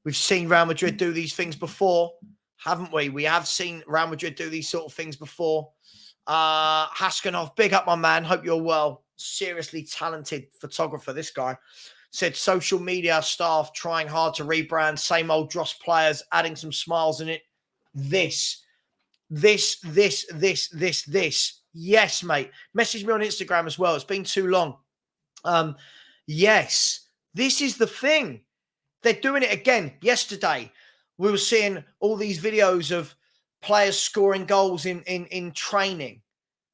We've seen Real Madrid do these things before, haven't we? We have seen Real Madrid do these sort of things before. Haskanov, big up my man. Hope you're well. Seriously talented photographer, this guy. Said social media staff trying hard to rebrand, same old dross players, adding some smiles in it. This. Yes, mate. Message me on Instagram as well. It's been too long. Yes, this is the thing. They're doing it again. Yesterday, we were seeing all these videos of players scoring goals in training.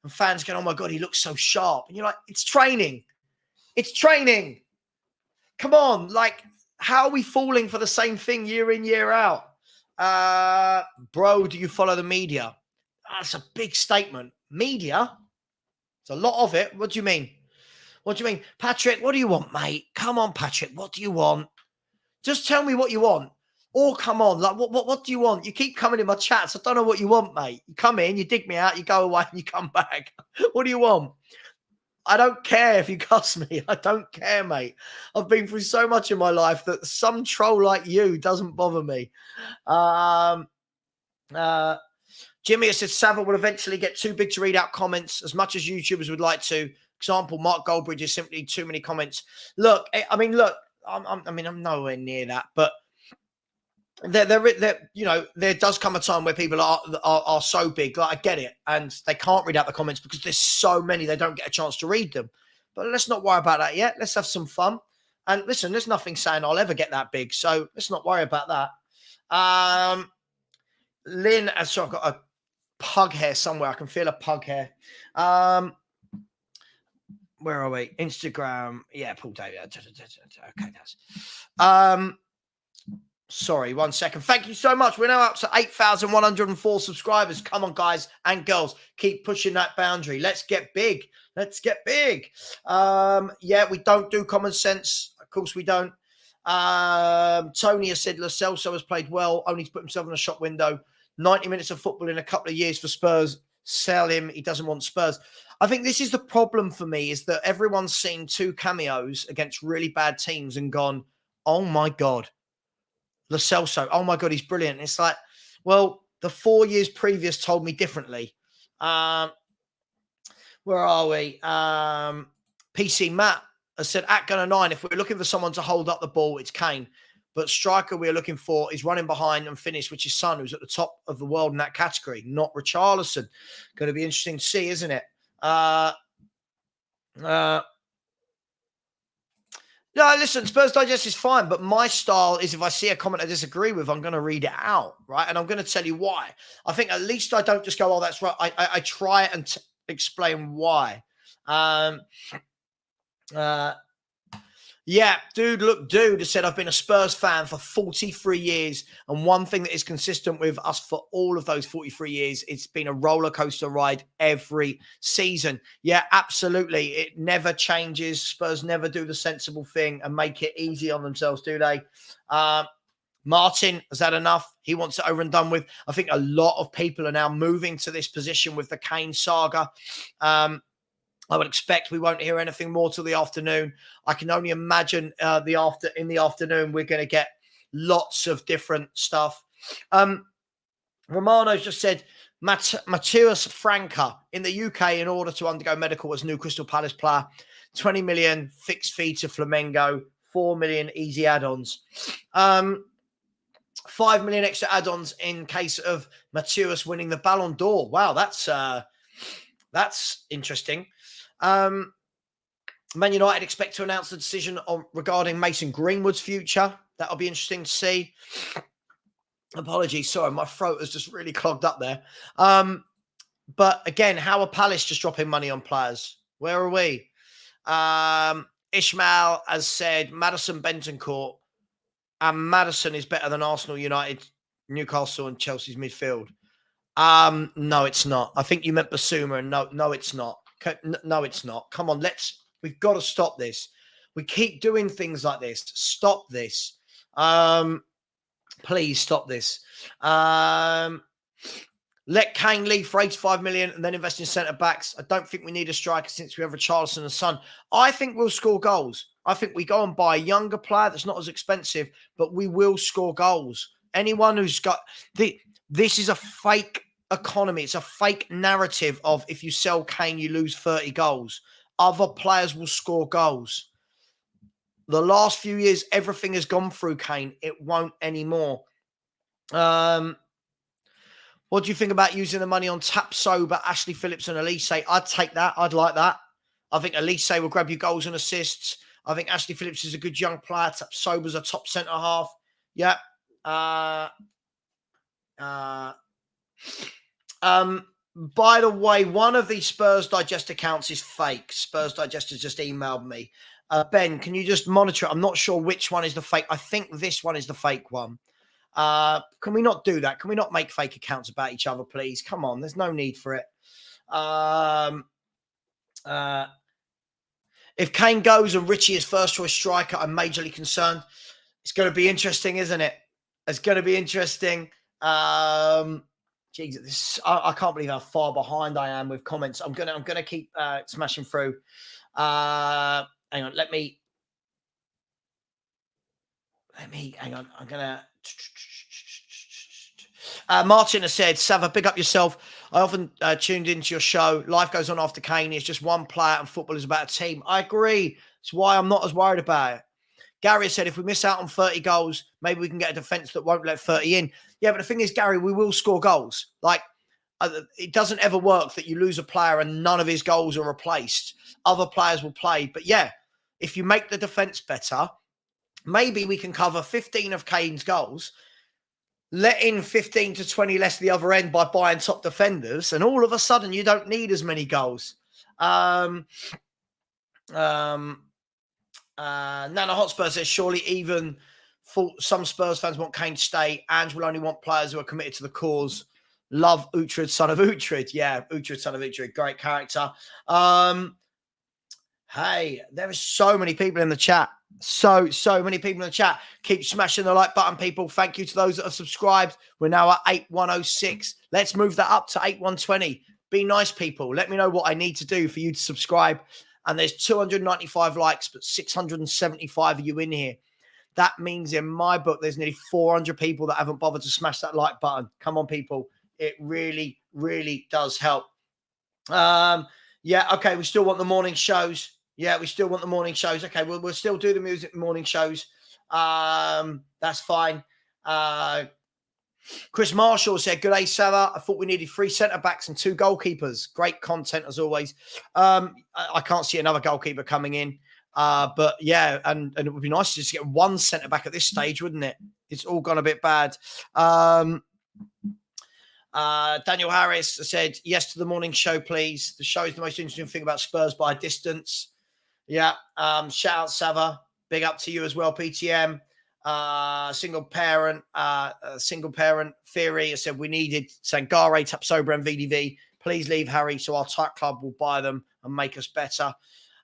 And fans going, oh my God, he looks so sharp. And you're like, it's training. It's training. Come on. Like, how are we falling for the same thing year in, year out? Bro, do you follow the media? That's a big statement. Media? It's a lot of it. What do you mean? What do you mean? Patrick, what do you want, mate? Come on, Patrick. What do you want? Just tell me what you want. Or come on, like what do you want? You keep coming in my chats. I don't know what you want, mate. You come in, you dig me out, you go away, and you come back. What do you want? I don't care if you cuss me. I don't care, mate. I've been through so much in my life that some troll like you doesn't bother me. Jimmy has said Savva will eventually get too big to read out comments as much as YouTubers would like to. Example, Mark Goldbridge is simply too many comments. Look, I'm nowhere near that, but there does come a time where people are so big. Like, I get it, and they can't read out the comments because there's so many they don't get a chance to read them. But let's not worry about that yet. Let's have some fun. And listen, there's nothing saying I'll ever get that big, so let's not worry about that. Lynn, so I've got a pug hair somewhere. I can feel a pug hair. Where are we? Instagram. Yeah, Paul David. Okay, that's. Sorry, 1 second. Thank you so much. We're now up to 8,104 subscribers. Come on, guys and girls. Keep pushing that boundary. Let's get big. Let's get big. Yeah, we don't do common sense. Of course we don't. Tony has said Lo Celso has played well, only to put himself in a shop window. 90 minutes of football in a couple of years for Spurs. Sell him. He doesn't want Spurs. I think this is the problem for me, is that everyone's seen 2 cameos against really bad teams and gone, oh my God, Lo Celso, oh my God, he's brilliant. It's like, well, the 4 years previous told me differently. Where are we? PC Matt has said, at Gunner 9, if we're looking for someone to hold up the ball, it's Kane. But striker we're looking for is running behind and finish, which is Son, who's at the top of the world in that category, not Richarlison. Going to be interesting to see, isn't it? No, listen, Spurs Digest is fine, but my style is if I see a comment I disagree with, I'm going to read it out, right? And I'm going to tell you why. I think at least I don't just go, oh, that's right. I try and explain why. Yeah, dude has said, I've been a Spurs fan for 43 years. And one thing that is consistent with us for all of those 43 years, it's been a roller coaster ride every season. Yeah, absolutely. It never changes. Spurs never do the sensible thing and make it easy on themselves, do they? Martin has had enough. He wants it over and done with. I think a lot of people are now moving to this position with the Kane saga. I would expect we won't hear anything more till the afternoon. I can only imagine in the afternoon we're going to get lots of different stuff. Romano's just said Matheus Franca in the UK in order to undergo medical as new Crystal Palace player. 20 million fixed fee to Flamengo, 4 million easy add-ons. 5 million extra add-ons in case of Matheus winning the Ballon d'Or. Wow, that's interesting. Man United expect to announce the decision regarding Mason Greenwood's future. That'll be interesting to see. Apologies, sorry, my throat is just really clogged up there. But again, how are Palace just dropping money on players? Where are we? Ishmael has said Maddison Bentoncourt, and Maddison is better than Arsenal, United, Newcastle, and Chelsea's midfield. No, it's not. I think you meant Basuma, and no, it's not. No, it's not. Come on, we've got to stop this. We keep doing things like this. Stop this. Please stop this. Let Kane leave for 85 million and then invest in centre backs. I don't think we need a striker since we have Richarlison and Son. I think we'll score goals. I think we go and buy a younger player that's not as expensive, but we will score goals. Anyone who's got this is a fake economy. It's a fake narrative of if you sell Kane, you lose 30 goals. Other players will score goals. The last few years, everything has gone through Kane. It won't anymore. What do you think about using the money on Tapsoba, Ashley Phillips and Elise? I'd take that. I'd like that. I think Elise will grab you goals and assists. I think Ashley Phillips is a good young player. Tapsoba's a top centre half. Yeah. By the way, one of the Spurs Digest accounts is fake. Spurs Digest has just emailed me. Ben, can you just monitor it? I'm not sure which one is the fake. I think this one is the fake one. Can we not do that? Can we not make fake accounts about each other, please? Come on, there's no need for it. If Kane goes and Richie is first choice striker, I'm majorly concerned. It's going to be interesting, isn't it? It's going to be interesting. Jesus, I can't believe how far behind I am with comments. I'm gonna keep smashing through. Hang on, let me hang on. I'm gonna. Martin has said, Savva, big up yourself. I often tuned into your show. Life goes on after Kane. It's just one player and football is about a team. I agree. That's why I'm not as worried about it. Gary said, if we miss out on 30 goals, maybe we can get a defence that won't let 30 in. Yeah, but the thing is, Gary, we will score goals. Like, it doesn't ever work that you lose a player and none of his goals are replaced. Other players will play. But yeah, if you make the defence better, maybe we can cover 15 of Kane's goals, let in 15 to 20 less the other end by buying top defenders, and all of a sudden you don't need as many goals. Nana Hotspur says, surely even some Spurs fans want Kane to stay. Ange will only want players who are committed to the cause. Love Uhtred, son of Uhtred. Yeah, Uhtred, son of Uhtred. Great character. Hey, there are so many people in the chat. So many people in the chat. Keep smashing the like button, people. Thank you to those that have subscribed. We're now at 8106. Let's move that up to 8120. Be nice, people. Let me know what I need to do for you to subscribe. And there's 295 likes, but 675 of you in here. That means in my book, there's nearly 400 people that haven't bothered to smash that like button. Come on, people. It really, really does help. Yeah, okay. We still want the morning shows. Yeah, we still want the morning shows. Okay, we'll still do the music morning shows. That's fine. Chris Marshall said, good day, Savva. I thought we needed 3 centre-backs and 2 goalkeepers. Great content, as always. I can't see another goalkeeper coming in. But, yeah, and it would be nice to just get 1 centre-back at this stage, wouldn't it? It's all gone a bit bad. Daniel Harris said, yes to the morning show, please. The show is the most interesting thing about Spurs by a distance. Yeah. Shout out, Savva. Big up to you as well, PTM. Single parent theory. I said we needed Sangare, Tapsoba, and VDV. Please leave Harry so our tight club will buy them and make us better.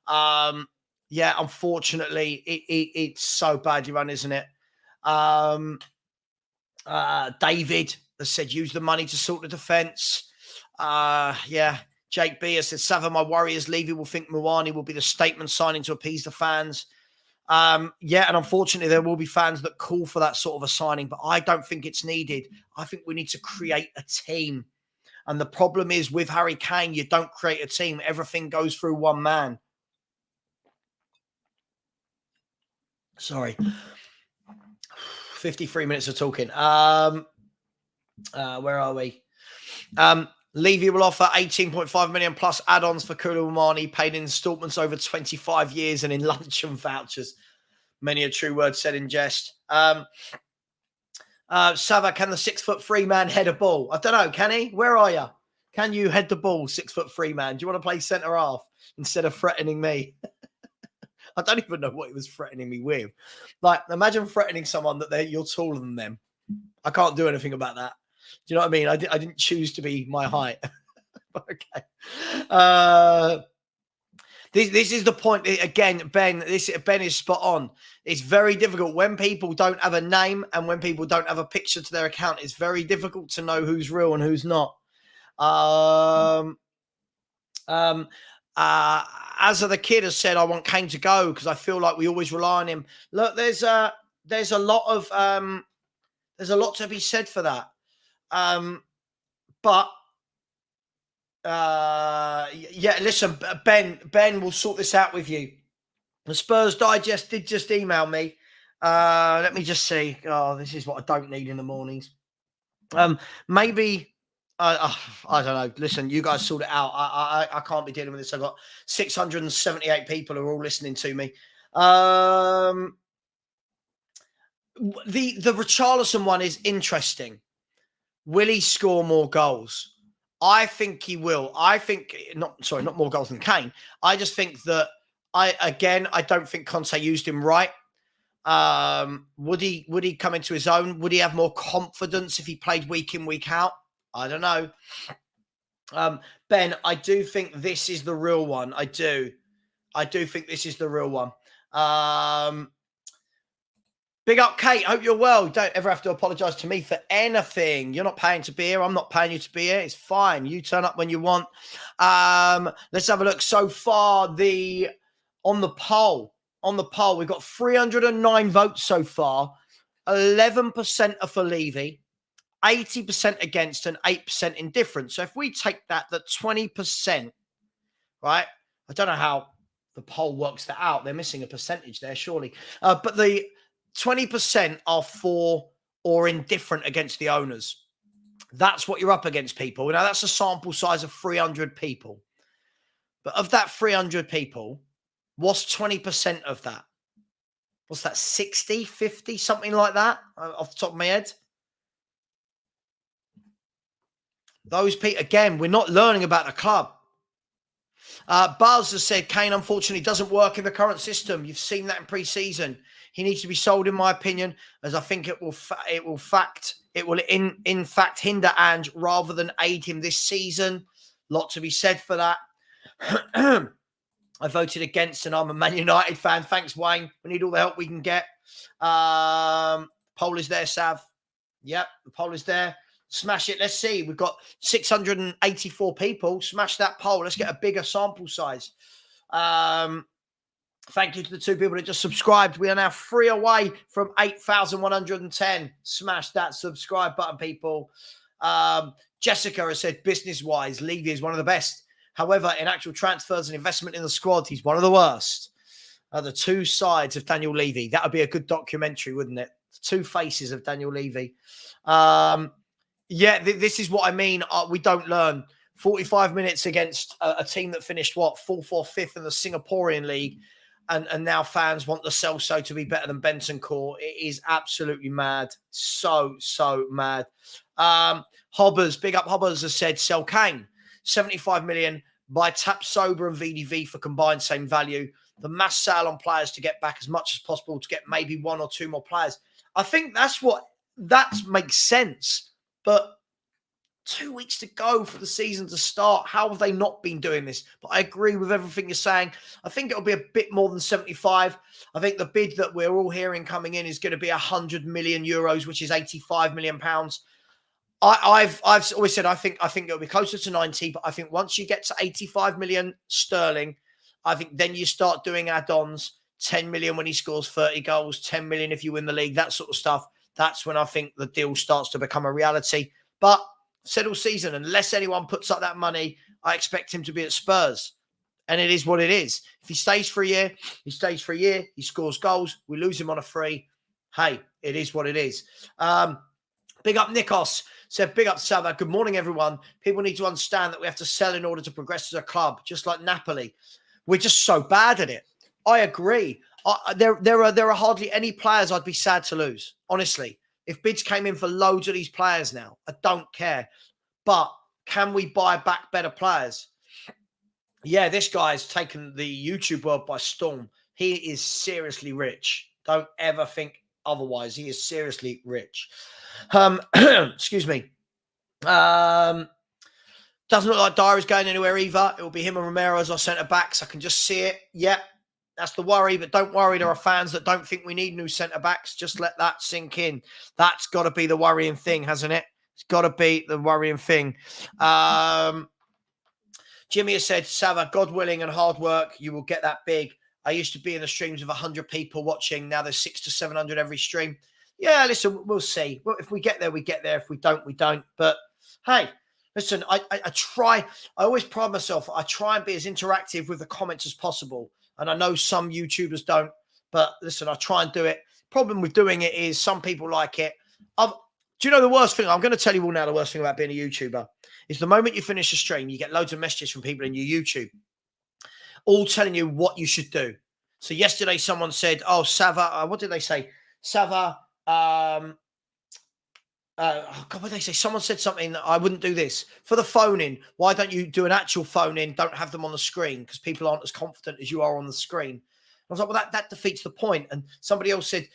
Yeah, unfortunately, it's so badly run, isn't it? David has said use the money to sort the defence. Yeah, Jake B has said Savva, my worry is Levy will think Muani will be the statement signing to appease the fans. Yeah, and unfortunately, there will be fans that call for that sort of a signing, but I don't think it's needed. I think we need to create a team. And the problem is with Harry Kane, you don't create a team. Everything goes through one man. Sorry. 53 minutes of talking. Where are we? Levy will offer 18.5 million plus add-ons for Kulu Umani, paid in installments over 25 years and in luncheon vouchers. Many a true word said in jest. Savva, can the 6'3" man head a ball? I don't know. Can he? Where are you? Can you head the ball, 6'3" man? Do you want to play centre half instead of threatening me? I don't even know what he was threatening me with. Like, imagine threatening someone that you're taller than them. I can't do anything about that. Do you know what I mean? I didn't choose to be my height. Okay. This is the point. Again, Ben is spot on. It's very difficult when people don't have a name and when people don't have a picture to their account. It's very difficult to know who's real and who's not. As the kid has said, I want Kane to go because I feel like we always rely on him. Look, there's a lot to be said for that. But yeah, listen, Ben will sort this out with you. The Spurs Digest did just email me. Let me just see. Oh, this is what I don't need in the mornings. Maybe. I don't know. Listen, you guys sort it out. I can't be dealing with this. I've got 678 people who are all listening to me. The Richarlison one is interesting. Will he score more goals? I think he will. I think not more goals than Kane. I just think that I don't think Conte used him right. Would he come into his own? Would he have more confidence if he played week in, week out? I don't know. Ben, I do think this is the real one. I do think this is the real one. Big up, Kate. Hope you're well. Don't ever have to apologise to me for anything. You're not paying to be here. I'm not paying you to be here. It's fine. You turn up when you want. Let's have a look. So far, on the poll, we've got 309 votes so far. 11% are for Levy. 80% against and 8% indifferent. So if we take that 20%, right? I don't know how the poll works that out. They're missing a percentage there, surely. But the 20% are for or indifferent against the owners. That's what you're up against, people. Now, that's a sample size of 300 people. But of that 300 people, what's 20% of that? What's that, 60, 50, something like that, off the top of my head? Those people, again, we're not learning about the club. Buzz has said Kane, unfortunately, doesn't work in the current system. You've seen that in pre-season. He needs to be sold, in my opinion, as I think it will in fact hinder Ange rather than aid him this season. Lot to be said for that. I voted against, and I'm a Man United fan. Thanks, Wayne. We need all the help we can get. Poll is there, Sav. Yep, the poll is there. Smash it. Let's see. We've got 684 people. Smash that poll. Let's get a bigger sample size. Thank you to the 2 people that just subscribed. We are now 3 away from 8,110. Smash that subscribe button, people. Jessica has said, business-wise, Levy is one of the best. However, in actual transfers and investment in the squad, he's one of the worst. The 2 sides of Daniel Levy. That would be a good documentary, wouldn't it? The 2 faces of Daniel Levy. Yeah, this is what I mean. We don't learn. 45 minutes against a team that finished, 4th or 5th in the Singaporean league. And now fans want the Celso to be better than Bentancur. It is absolutely mad. So mad. Hobbers, big up Hobbers, has said, sell Kane. 75 million, buy Tapsoba and VDV for combined same value. the mass sale on players to get back as much as possible to get maybe 1 or 2 more players. I think that makes sense. But 2 weeks to go for the season to start. How have they not been doing this? But I agree with everything you're saying. I think it'll be a bit more than 75. I think the bid that we're all hearing coming in is going to be 100 million euros, which is 85 million pounds. I've always said I think it'll be closer to 90, but I think once you get to 85 million sterling, I think then you start doing add-ons. 10 million when he scores 30 goals, 10 million if you win the league, that sort of stuff. That's when I think the deal starts to become a reality. But said all season, unless anyone puts up that money, I expect him to be at Spurs. And it is what it is. If he stays for a year, he stays for a year, he scores goals, we lose him on a free. Hey, it is what it is. Big up Nikos, said, big up Savva. Good morning, everyone. People need to understand that we have to sell in order to progress as a club, just like Napoli. We're just so bad at it. I agree. There are hardly any players I'd be sad to lose, honestly. If bids came in for loads of these players now, I don't care. But can we buy back better players? Yeah, this guy's taken the YouTube world by storm. He is seriously rich. Don't ever think otherwise. He is seriously rich. Excuse me. Doesn't look like Dyer's going anywhere either. It will be him and Romero as our centre-backs. I can just see it. Yeah, that's the worry. But don't worry, there are fans that don't think we need new centre-backs. Just let that sink in. That's got to be the worrying thing, hasn't it? It's got to be the worrying thing. Jimmy has said, Savva, God willing and hard work, you will get that big. I used to be in the streams of 100 people watching. Now there's 600 to 700 every stream. Yeah, listen, we'll see. Well, if we get there, we get there. If we don't, we don't. But hey, listen, I try. I always pride myself. I try and be as interactive with the comments as possible. And I know some YouTubers don't. But listen, I try and do it. Problem with doing it is some people like it. Do you know the worst thing? I'm going to tell you all now the worst thing about being a YouTuber is the moment you finish a stream, you get loads of messages from people in your YouTube all telling you what you should do. So yesterday someone said, oh, Savva, what did they say? Savva, God, what did they say? Someone said something that I wouldn't do this. For the phone-in, why don't you do an actual phone-in? Don't have them on the screen because people aren't as confident as you are on the screen. I was like, well, that defeats the point. And somebody else said,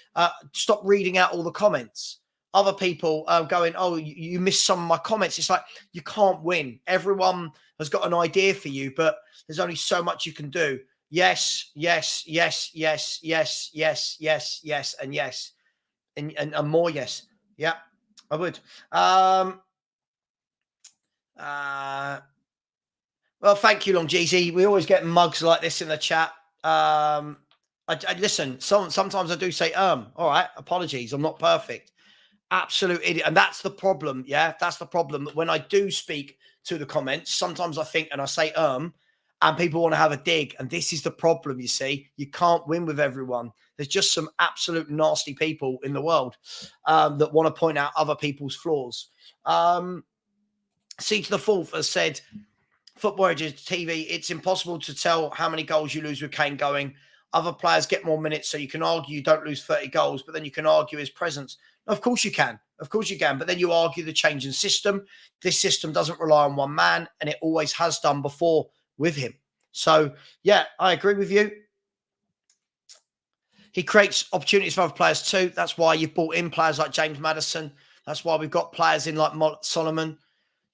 stop reading out all the comments. Other people going, oh, you missed some of my comments. It's like, you can't win. Everyone has got an idea for you, but there's only so much you can do. Yes, yes, yes, yes, yes, yes, yes, yes, and yes. And more yes. Yeah, I would. Well, thank you, Long Jeezy. We always get mugs like this in the chat. I listen, sometimes I do say, all right, apologies. I'm not perfect. Absolute idiot. And that's the problem. Yeah, that's the problem. That when I do speak to the comments, sometimes I think and I say, and people want to have a dig. And this is the problem, you see. You can't win with everyone. There's just some absolute nasty people in the world that want to point out other people's flaws. C to the fourth has said, Football Edge TV, it's impossible to tell how many goals you lose with Kane going. Other players get more minutes, so you can argue you don't lose 30 goals, but then you can argue his presence. Of course you can. Of course you can. But then you argue the change in system. This system doesn't rely on one man, and it always has done before with him. So, yeah, I agree with you. He creates opportunities for other players too. That's why you've brought in players like James Maddison. That's why we've got players in like Solomon.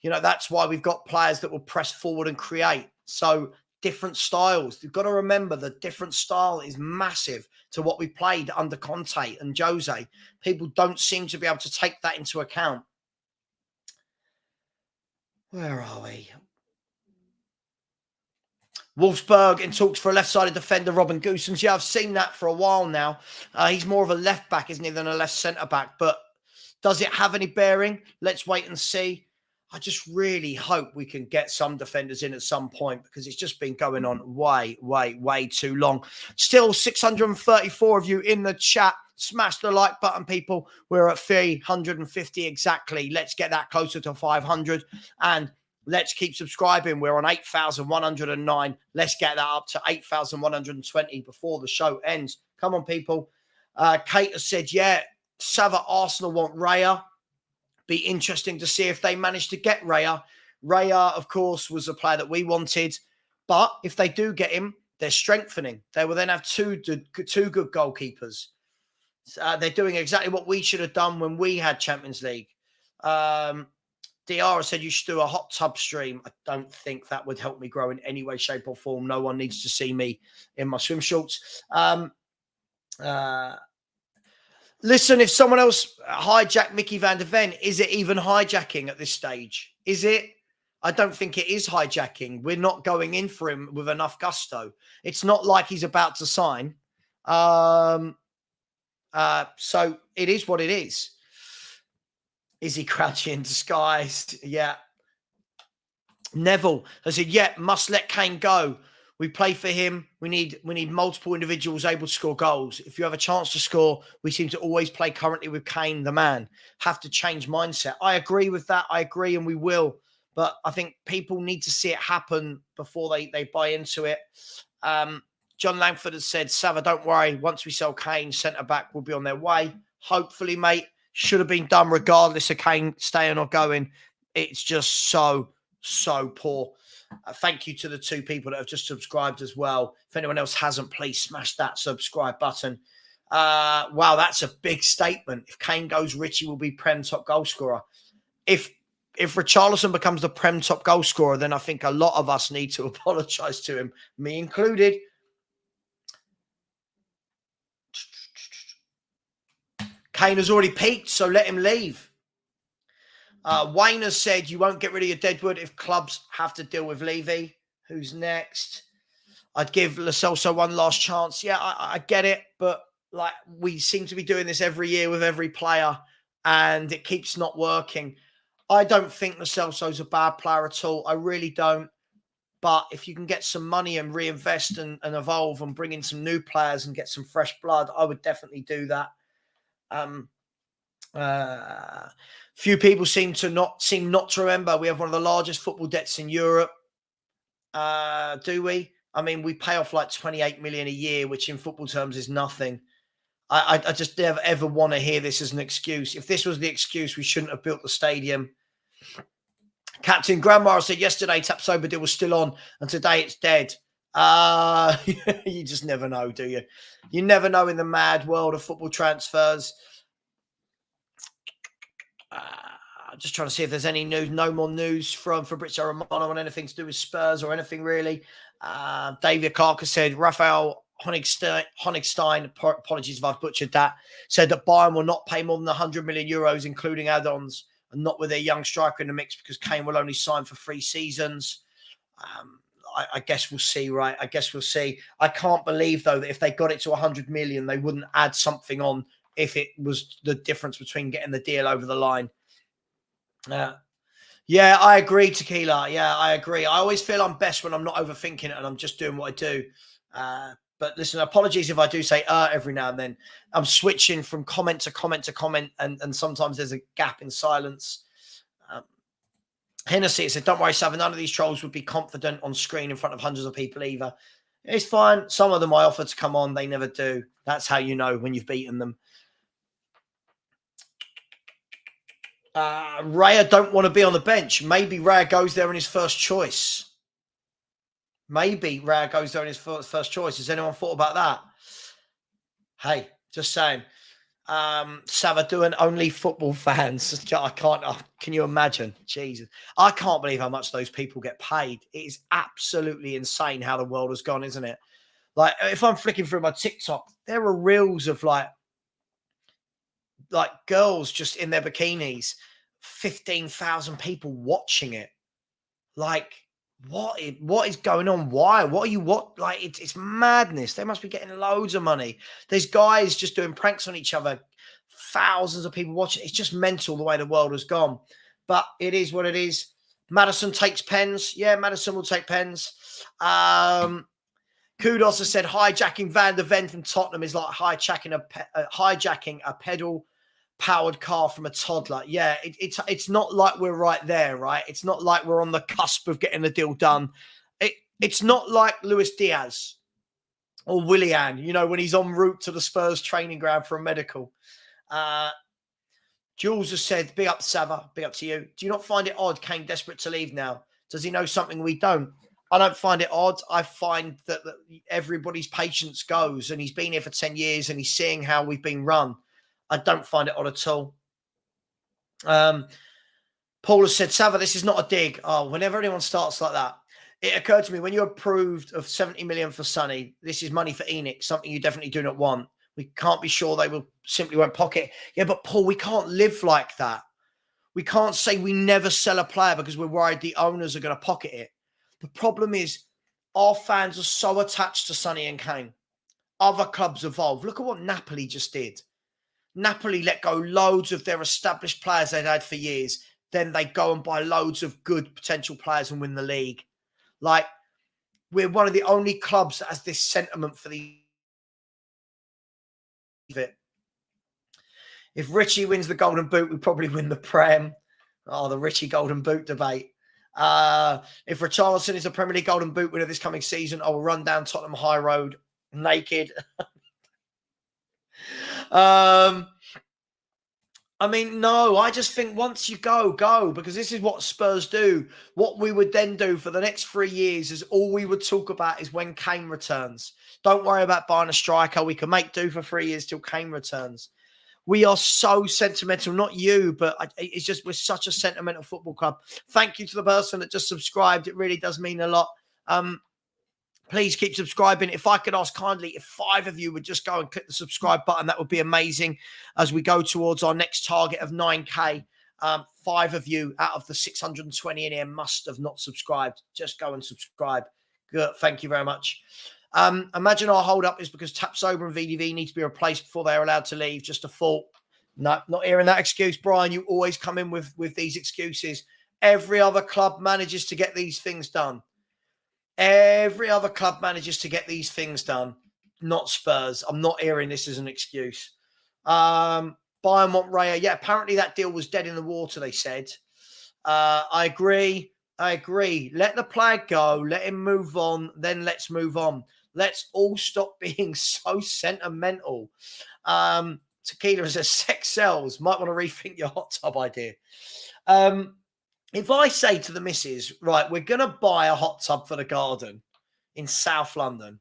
You know, that's why we've got players that will press forward and create. So different styles. You've got to remember the different style is massive to what we played under Conte and Jose. People don't seem to be able to take that into account. Where are we? Wolfsburg in talks for a left-sided defender, Robin Goosens. Yeah, I've seen that for a while now. He's more of a left-back, isn't he, than a left centre-back. But does it have any bearing? Let's wait and see. I just really hope we can get some defenders in at some point because it's just been going on way, way, way too long. Still 634 of you in the chat. Smash the like button, people. We're at 350 exactly. Let's get that closer to 500. And let's keep subscribing. We're on 8,109. Let's get that up to 8,120 before the show ends. Come on, people. Kate has said, yeah, Savva Arsenal want Raya. Be interesting to see if they manage to get Raya. Raya, of course, was a player that we wanted. But if they do get him, They're strengthening. They will then have two good goalkeepers. They're doing exactly what we should have done when we had Champions League. Diarra said you should do a hot tub stream. I don't think that would help me grow in any way, shape, or form. No one needs to see me in my swim shorts. Listen, if someone else hijacked Mickey van der Ven, is it even hijacking at this stage? Is it? I don't think it is hijacking. We're not going in for him with enough gusto. It's not like he's about to sign. So it is what it is. Is he crouching in disguise? Yeah. Neville has said, yeah, must let Kane go. We play for him. We need multiple individuals able to score goals. If you have a chance to score, we seem to always play currently with Kane, the man. Have to change mindset. I agree with that. I agree, and we will. But I think people need to see it happen before they buy into it. John Langford has said, Savva, don't worry. Once we sell Kane, centre-back will be on their way. Hopefully, mate. Should have been done regardless of Kane staying or going. It's just so poor. Thank you to the two people that have just subscribed as well. If anyone else hasn't, please smash that subscribe button. Wow, that's a big statement. If Kane goes, Richie will be Prem top goal scorer. If Richarlison becomes the Prem top goal scorer, then I think a lot of us need to apologise to him, me included. Kane has already peaked, so let him leave. Wayne has said you won't get rid of your Deadwood if clubs have to deal with Levy. Who's next? I'd give Lo Celso one last chance. Yeah, I get it, but like we seem to be doing this every year with every player, and it keeps not working. I don't think Lo Celso's a bad player at all. I really don't. But if you can get some money and reinvest and evolve and bring in some new players and get some fresh blood, I would definitely do that. Few people seem not to remember we have one of the largest football debts in Europe. Do we? I mean, we pay off like 28 million a year, which in football terms is nothing. I just never ever want to hear this as an excuse. If this was the excuse, we shouldn't have built the stadium. Captain Grandma said yesterday Tapsoba deal was still on, and today it's dead. You just never know, do you? You never know in the mad world of football transfers. I'm just trying to see if there's any news. No more news from Fabrizio Romano on anything to do with Spurs or anything really. David Clark has said Raphael Honigstein, apologies if I've butchered that, said that Bayern will not pay more than 100 million euros, including add-ons, and not with their young striker in the mix because Kane will only sign for 3 seasons. I guess we'll see, right? I guess we'll see. I can't believe, though, that if they got it to 100 million, they wouldn't add something on if it was the difference between getting the deal over the line. Yeah, I agree, Tequila. Yeah, I agree. I always feel I'm best when I'm not overthinking it and I'm just doing what I do. But listen, apologies if I do say every now and then. I'm switching from comment to comment to comment, and sometimes there's a gap in silence. Hennessy said, don't worry, Savva, none of these trolls would be confident on screen in front of hundreds of people either. It's fine. Some of them I offer to come on. They never do. That's how you know when you've beaten them. Raya don't want to be on the bench. Maybe Raya goes there in his first choice. Maybe Raya goes there in his first choice. Has anyone thought about that? Hey, just saying. Savva doing only football fans. I can't. Can you imagine? Jesus. I can't believe how much those people get paid. It is absolutely insane how the world has gone, isn't it? Like, if I'm flicking through my TikTok, there are reels of like girls just in their bikinis, 15,000 people watching it. Like, what is going on? Why? Like, it's madness. They must be getting loads of money. There's guys just doing pranks on each other. Thousands of people watching. It's just mental the way the world has gone. But it is what it is. Madison takes pens. Yeah, Madison will take pens. Kudos has said hijacking Van der Ven from Tottenham is like hijacking a pedal-powered car from a toddler. Yeah, it's not like we're right there, right? It's not like we're on the cusp of getting the deal done. It's not like Luis Diaz or Willian, you know, when he's en route to the Spurs training ground for a medical. Jules has said, big up Savva, big up to you. Do you not find it odd Kane desperate to leave now? Does he know something we don't? I don't find it odd. I find that everybody's patience goes, and he's been here for 10 years and he's seeing how we've been run. I don't find it odd at all. Paul has said, Savva, this is not a dig. Oh, whenever anyone starts like that, it occurred to me when you approved of 70 million for Sonny, this is money for Enoch, something you definitely do not want. We can't be sure they will simply won't pocket. Yeah, but Paul, we can't live like that. We can't say we never sell a player because we're worried the owners are going to pocket it. The problem is our fans are so attached to Sonny and Kane. Other clubs evolve. Look at what Napoli just did. Napoli let go loads of their established players they'd had for years. Then they go and buy loads of good potential players and win the league. Like, we're one of the only clubs that has this sentiment for the... If Richie wins the Golden Boot, we probably win the Prem. Oh, the Richie Golden Boot debate. If Richarlison is a Premier League Golden Boot winner this coming season, I will run down Tottenham High Road naked. I mean, no, I just think once you go, because this is what Spurs do. What we would then do for the next 3 years is all we would talk about is when Kane returns. Don't worry about buying a striker. We can make do for 3 years till Kane returns. We are so sentimental, not you, but it's just we're such a sentimental football club. Thank you to the person that just subscribed. It really does mean a lot. Please keep subscribing. If I could ask kindly, if 5 of you would just go and click the subscribe button, that would be amazing as we go towards our next target of 9K. 5 of you out of the 620 in here must have not subscribed. Just go and subscribe. Good. Thank you very much. Imagine our hold up is because Tapsoba and VDV need to be replaced before they're allowed to leave. Just a fault. No, not hearing that excuse, Brian. You always come in with these excuses. Every other club manages to get these things done. Every other club manages to get these things done. Not Spurs. I'm not hearing this as an excuse. Bayern want Raya. Yeah, apparently that deal was dead in the water, they said. I agree. Let the player go. Let him move on. Then let's move on. Let's all stop being so sentimental. Tequila says sex sells. Might want to rethink your hot tub idea. If I say to the missus, right, we're going to buy a hot tub for the garden in South London,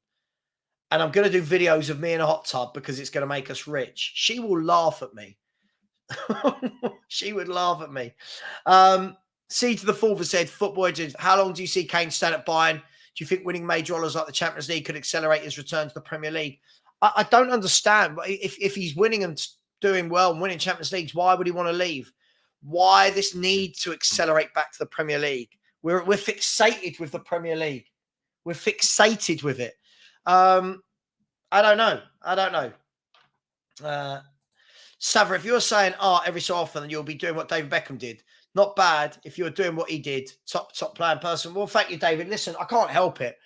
and I'm going to do videos of me in a hot tub because it's going to make us rich, she will laugh at me. She would laugh at me. C to the Fourth said, Football Agent, how long do you see Kane stand at Bayern? Do you think winning major honours like the Champions League could accelerate his return to the Premier League? I don't understand. If he's winning and doing well and winning Champions Leagues, why would he want to leave? Why this need to accelerate back to the Premier League? We're fixated with the Premier League. We're fixated with it. I don't know. Savva, if you're saying art every so often, then you'll be doing what David Beckham did. Not bad if you're doing what he did. Top player in person. Well, thank you, David. Listen, I can't help it.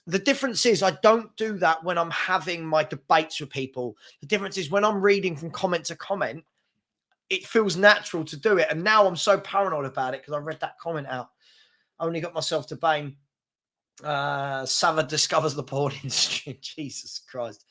The difference is I don't do that when I'm having my debates with people. The difference is when I'm reading from comment to comment, it feels natural to do it. And now I'm so paranoid about it because I read that comment out. I only got myself to blame. Savva discovers the porn industry. Jesus Christ.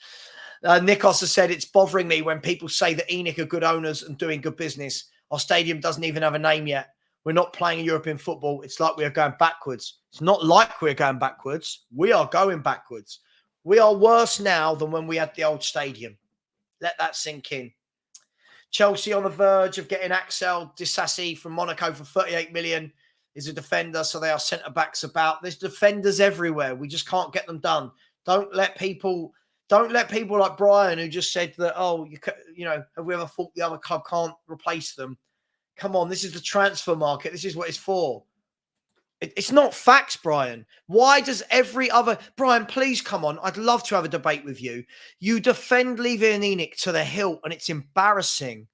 Nikos has said, it's bothering me when people say that Enoch are good owners and doing good business. Our stadium doesn't even have a name yet. We're not playing European football. It's like we are going backwards. It's not like we're going backwards. We are going backwards. We are worse now than when we had the old stadium. Let that sink in. Chelsea on the verge of getting Axel Disasi from Monaco for 38 million. Is a defender, so they are centre-backs about. There's defenders everywhere. We just can't get them done. Don't let people like Brian, who just said that, oh, you know, have we ever thought the other club can't replace them? Come on, this is the transfer market. This is what it's for. It's not facts, Brian. Why does every other... Brian, please come on. I'd love to have a debate with you. You defend Levy and Enoch to the hilt, and it's embarrassing,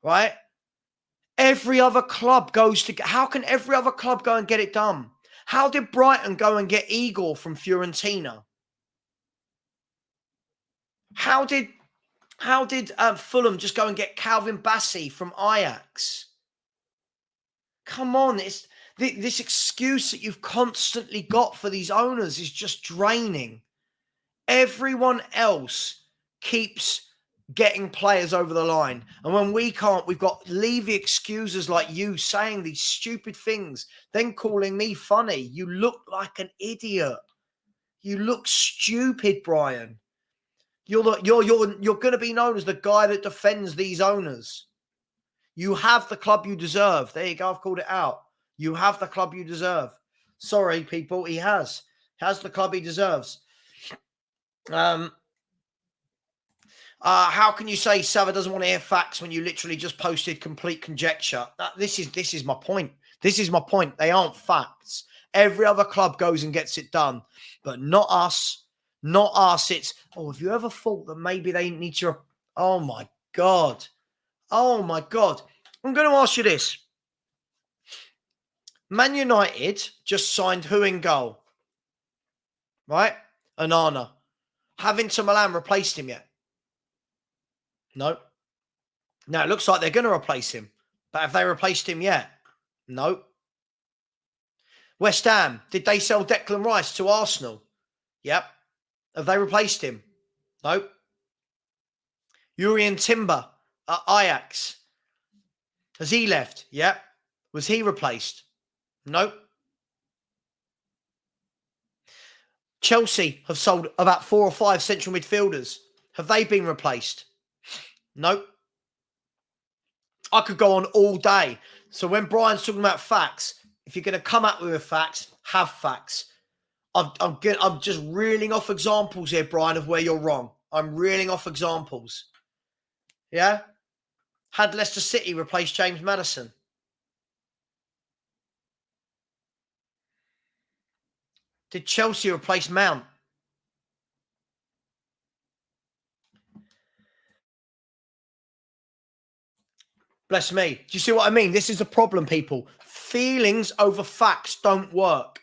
right? Every other club goes to... How can every other club go and get it done? How did Brighton go and get Igor from Fiorentina? How did Fulham just go and get Calvin Bassey from Ajax? Come on, it's this excuse that you've constantly got for these owners is just draining. Everyone else keeps getting players over the line. And when we can't, we've got Levy excusers like you saying these stupid things, then calling me funny. You look like an idiot. You look stupid, Brian. You're going to be known as the guy that defends these owners. You have the club you deserve. There you go. I've called it out. You have the club you deserve. Sorry, people. He has the club he deserves. How can you say Savva doesn't want to hear facts when you literally just posted complete conjecture? This is my point. This is my point. They aren't facts. Every other club goes and gets it done, but not us. Not us. It's, have you ever thought that maybe they need to... Oh, my God. Oh, my God. I'm going to ask you this. Man United just signed who in goal? Right? Onana. Have Inter Milan replaced him yet? No. Now, it looks like they're going to replace him. But have they replaced him yet? No. West Ham, did they sell Declan Rice to Arsenal? Yep. Have they replaced him? No. Jurrien Timber at Ajax. Has he left? Yep. Was he replaced? No. Chelsea have sold about 4 or 5 central midfielders. Have they been replaced? No. I could go on all day. So when Brian's talking about facts, if you're going to come at me with facts, have facts. I'm just reeling off examples here, Brian, of where you're wrong. I'm reeling off examples. Yeah? Had Leicester City replace James Maddison? Did Chelsea replace Mount? Bless me. Do you see what I mean? This is a problem, people. Feelings over facts don't work.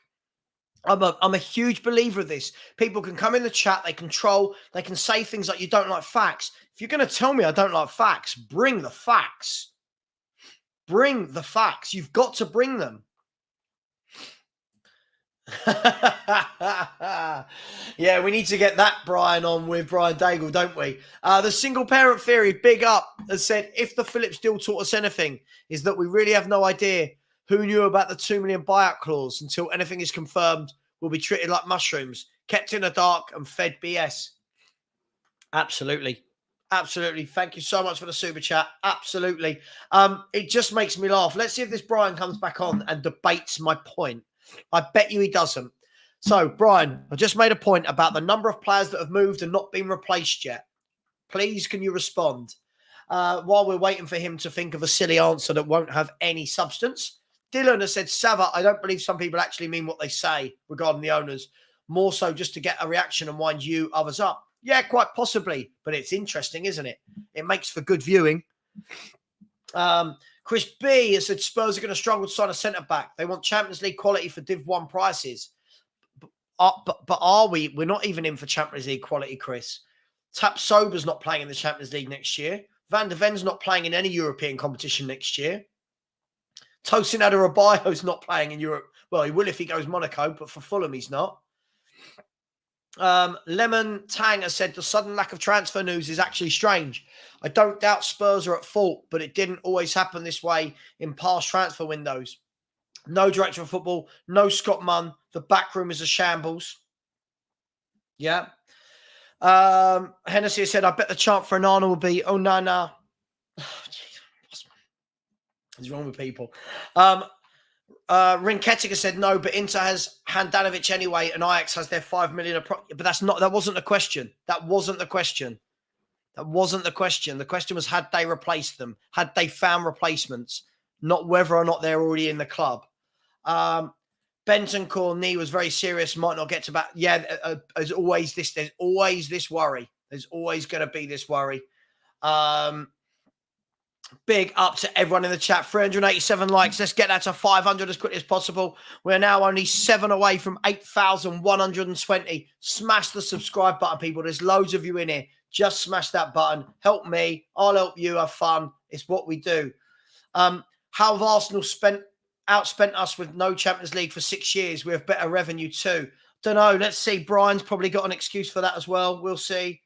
I'm a huge believer of this. People can come in the chat, they can troll, they can say things like you don't like facts. If you're going to tell me I don't like facts, bring the facts. Bring the facts. You've got to bring them. Yeah, we need to get that Brian on with Brian Daigle, don't we? The single parent theory, big up, has said, if the Phillips deal taught us anything, is that we really have no idea who knew about the 2 million buyout clause until anything is confirmed. Will be treated like mushrooms, kept in the dark and fed BS. Absolutely. Absolutely. Thank you so much for the super chat. Absolutely. It just makes me laugh. Let's see if this Brian comes back on and debates my point. I bet you he doesn't. So, Brian, I just made a point about the number of players that have moved and not been replaced yet. Please, can you respond? While we're waiting for him to think of a silly answer that won't have any substance. Dylan has said, Savva, I don't believe some people actually mean what they say regarding the owners. More so just to get a reaction and wind you others up. Yeah, quite possibly. But it's interesting, isn't it? It makes for good viewing. Chris B has said Spurs are going to struggle to sign a centre-back. They want Champions League quality for Div 1 prices. But are we? We're not even in for Champions League quality, Chris. Tapsoba's not playing in the Champions League next year. Van der Ven's not playing in any European competition next year. Tosin Adarabio's not playing in Europe. Well, he will if he goes Monaco, but for Fulham, he's not. Lemon Tang has said the sudden lack of transfer news is actually strange. I don't doubt Spurs are at fault, but it didn't always happen this way in past transfer windows. No director of football, no Scott Munn. The back room is a shambles. Yeah. Hennessy said, I bet the chant for Onana will be, oh, no. What's wrong with people? Rinketica said no, but Inter has Handanovic anyway, and Ajax has their 5 million. But that wasn't the question. That wasn't the question. The question was, had they replaced them? Had they found replacements? Not whether or not they're already in the club. Benton Corney was very serious, might not get to back. Yeah, there's always this worry. There's always going to be this worry. Big up to everyone in the chat. 387 likes. Let's get that to 500 as quickly as possible. We're now only 7 away from 8,120. Smash the subscribe button, people. There's loads of you in here. Just smash that button. Help me. I'll help you. Have fun. It's what we do. How have Arsenal outspent us with no Champions League for 6 years? We have better revenue too. Don't know. Let's see. Brian's probably got an excuse for that as well. We'll see.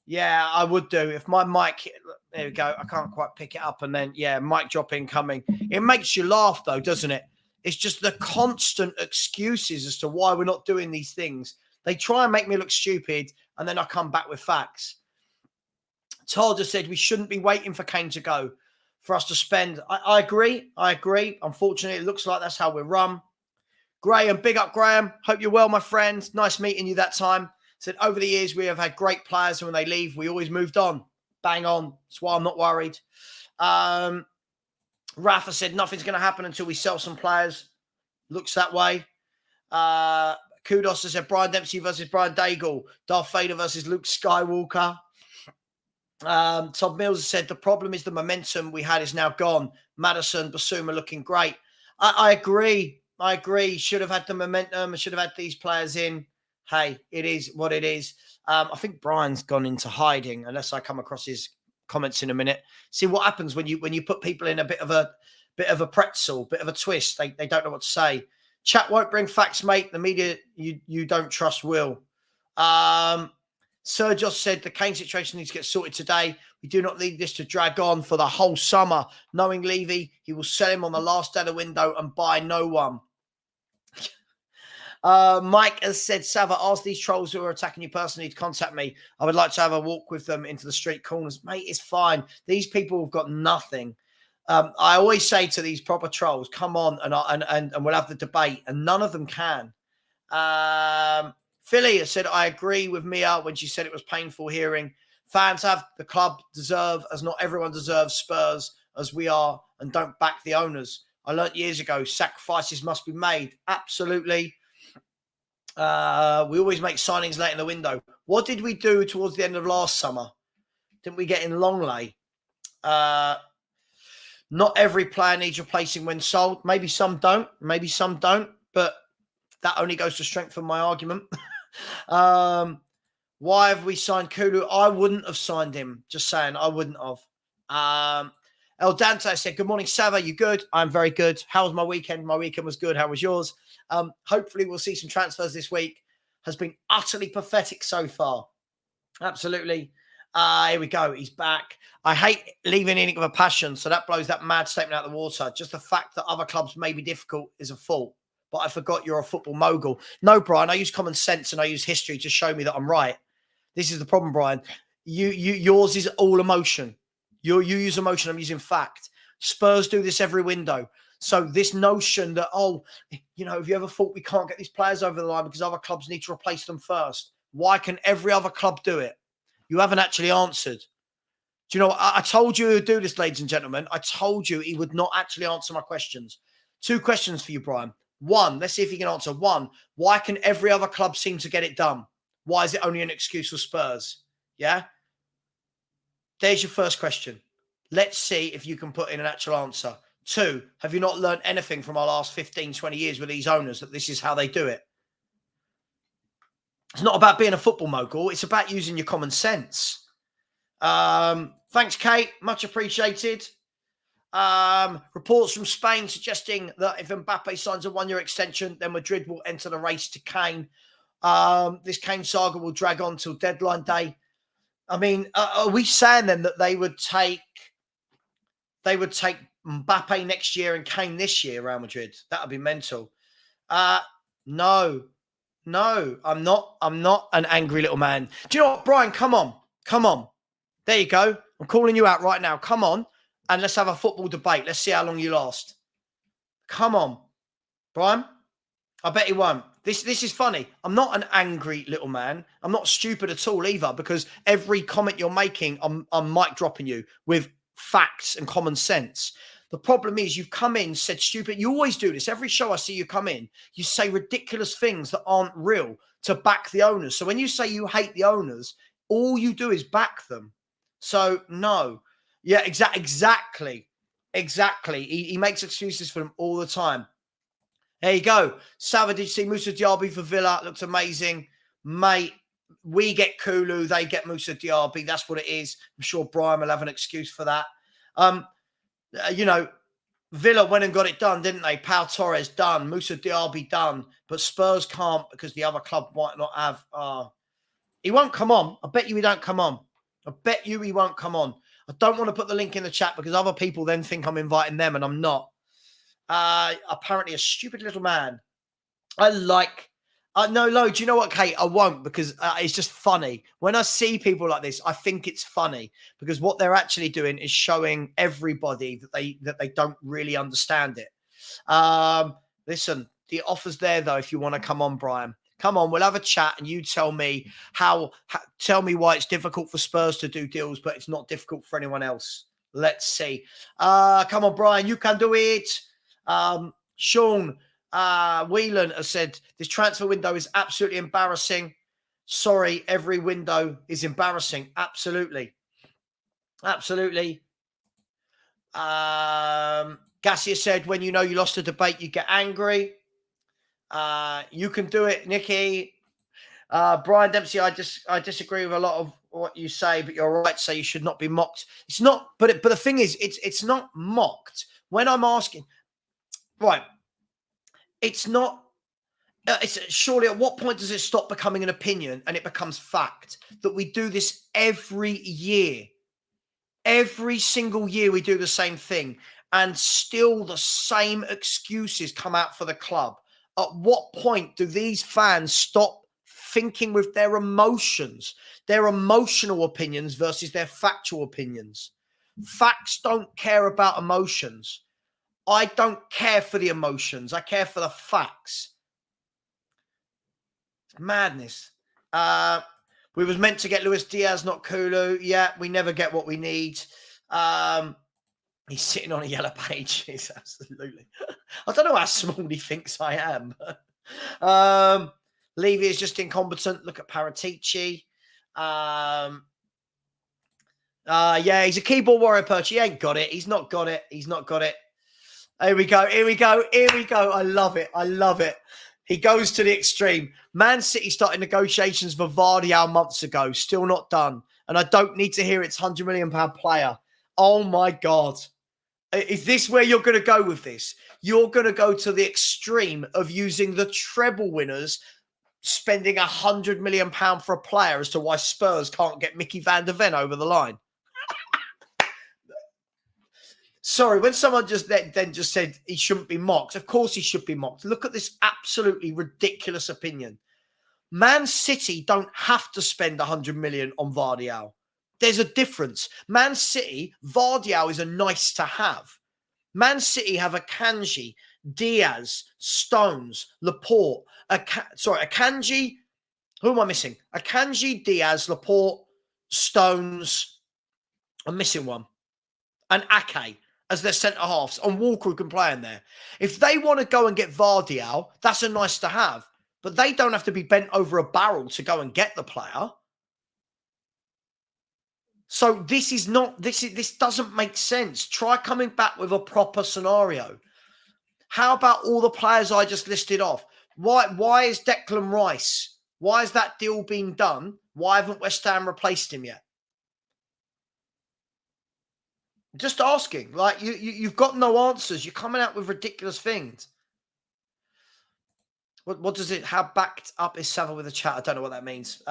Yeah, I would do. If my mic, there we go, I can't quite pick it up. And then, yeah, mic drop incoming. It makes you laugh, though, doesn't it? It's just the constant excuses as to why we're not doing these things. They try and make me look stupid, and then I come back with facts. Todd has said we shouldn't be waiting for Kane to go for us to spend. I agree. I agree. Unfortunately, it looks like that's how we're run. Graham, big up, Graham. Hope you're well, my friend. Nice meeting you that time. Said over the years, we have had great players, and when they leave, we always moved on. Bang on. That's why I'm not worried. Rafa said nothing's going to happen until we sell some players. Looks that way. Kudos has said Brian Dempsey versus Brian Daigle. Darth Vader versus Luke Skywalker. Todd Mills has said the problem is the momentum we had is now gone. Madison, Basuma looking great. I agree. I agree. Should have had the momentum. Should have had these players in. Hey, it is what it is. I think Brian's gone into hiding unless I come across his comments in a minute. See what happens when you put people in a bit of a pretzel, bit of a twist. They don't know what to say. Chat won't bring facts, mate. The media you don't trust will. Sir Josh said the Kane situation needs to get sorted today. We do not need this to drag on for the whole summer. Knowing Levy, he will sell him on the last day of the window and buy no one. Mike has said, Savva, ask these trolls who are attacking you personally to contact me. I would like to have a walk with them into the street corners. Mate, it's fine. These people have got nothing. I always say to these proper trolls, come on and we'll have the debate. And none of them can. Philly has said, I agree with Mia when she said it was painful hearing. Fans have the club deserve, as not everyone deserves Spurs as we are, and don't back the owners. I learnt years ago, sacrifices must be made. Absolutely. We always make signings late in the window. What did we do towards the end of last summer? Didn't we get in Longley? Not every player needs replacing when sold. Maybe some don't. Maybe some don't. But that only goes to strengthen my argument. Why have we signed Kulu? I wouldn't have signed him. Just saying, I wouldn't have. El Dante said, good morning, Savva. You good? I'm very good. How was my weekend? My weekend was good. How was yours? Hopefully we'll see some transfers this week. Has been utterly pathetic so far. Absolutely. Here we go. He's back. I hate leaving anything of a passion, so that blows that mad statement out of the water. Just the fact that other clubs may be difficult is a fault. But I forgot you're a football mogul. No, Brian, I use common sense and I use history to show me that I'm right. This is the problem, Brian. Yours is all emotion. You use emotion, I'm using fact. Spurs do this every window. So this notion that, have you ever thought we can't get these players over the line because other clubs need to replace them first? Why can every other club do it? You haven't actually answered. Do you know what? I told you he would do this, ladies and gentlemen. I told you he would not actually answer my questions. 2 questions for you, Brian. 1, let's see if you can answer. 1, why can every other club seem to get it done? Why is it only an excuse for Spurs? Yeah? There's your first question. Let's see if you can put in an actual answer. 2, have you not learned anything from our last 15, 20 years with these owners that this is how they do it? It's not about being a football mogul. It's about using your common sense. Thanks, Kate. Much appreciated. Reports from Spain suggesting that if Mbappe signs a 1-year extension, then Madrid will enter the race to Kane. This Kane saga will drag on till deadline day. I mean, are we saying then that they would take Mbappe next year and Kane this year, Real Madrid? That would be mental. No, I'm not an angry little man. Do you know what, Brian? Come on. There you go. I'm calling you out right now. Come on, and let's have a football debate. Let's see how long you last. Come on, Brian. I bet he won't. This is funny. I'm not an angry little man. I'm not stupid at all either, because every comment you're making, I'm mic dropping you with facts and common sense. The problem is you've come in, said stupid. You always do this. Every show I see you come in, you say ridiculous things that aren't real to back the owners. So when you say you hate the owners, all you do is back them. So no. Yeah, exactly. He makes excuses for them all the time. There you go. Savva, did you see Moussa Diaby for Villa? Looks amazing. Mate, we get Kulu, they get Moussa Diaby. That's what it is. I'm sure Brian will have an excuse for that. Villa went and got it done, didn't they? Pau Torres done. Moussa Diaby done. But Spurs can't because the other club might not have. He won't come on. I bet you he don't come on. I bet you he won't come on. I don't want to put the link in the chat because other people then think I'm inviting them and I'm not. Apparently a stupid little man. I like... no, Lo, do you know what, Kate? I won't because it's just funny. When I see people like this, I think it's funny because what they're actually doing is showing everybody that they don't really understand it. Listen, the offer's there, though, if you want to come on, Brian. Come on, we'll have a chat and you tell me tell me why it's difficult for Spurs to do deals, but it's not difficult for anyone else. Let's see. Come on, Brian, you can do it. Sean Whelan has said, this transfer window is absolutely embarrassing. Sorry, every window is embarrassing. Absolutely. Absolutely. Gassia said, when you know you lost a debate, you get angry. You can do it, Nikki. Brian Dempsey, I disagree with a lot of what you say, but you're right. So you should not be mocked. It's not, but the thing is, it's not mocked. When I'm asking, right, it's not. It's surely at what point does it stop becoming an opinion and it becomes fact that we do this every year? Every single year we do the same thing, and still the same excuses come out for the club. At what point do these fans stop thinking with their emotions, their emotional opinions versus their factual opinions? Facts don't care about emotions. I don't care for the emotions. I care for the facts. It's madness. We was meant to get Luis Diaz, not Kulu. Yeah, we never get what we need. He's sitting on a yellow page. He's absolutely... I don't know how small he thinks I am. Levy is just incompetent. Look at Paratici. Yeah, he's a keyboard warrior, Perch. He ain't got it. He's not got it. He's not got it. Here we go. Here we go. Here we go. I love it. I love it. He goes to the extreme. Man City started negotiations for Vardy months ago. Still not done. And I don't need to hear it's £100 million player. Oh, my God. Is this where you're going to go with this? You're going to go to the extreme of using the treble winners spending £100 million for a player as to why Spurs can't get Mickey van der Ven over the line. Sorry, when someone just said he shouldn't be mocked, of course he should be mocked. Look at this absolutely ridiculous opinion. Man City don't have to spend £100 million on Vardy. There's a difference. Man City, Vardy is a nice to have. Man City have Akanji, Diaz, Stones, Laporte. Akanji. Who am I missing? Akanji, Diaz, Laporte, Stones. I'm missing one. And Ake as their centre halves. And Walker who can play in there. If they want to go and get Vardy, that's a nice to have. But they don't have to be bent over a barrel to go and get the player. So this doesn't make sense. Try coming back with a proper scenario. How about all the players I just listed off? Why is Declan Rice? Why has that deal been done? Why haven't West Ham replaced him yet? Just asking. Like you've got no answers. You're coming out with ridiculous things. What does it? How backed up is Savva with a chat? I don't know what that means.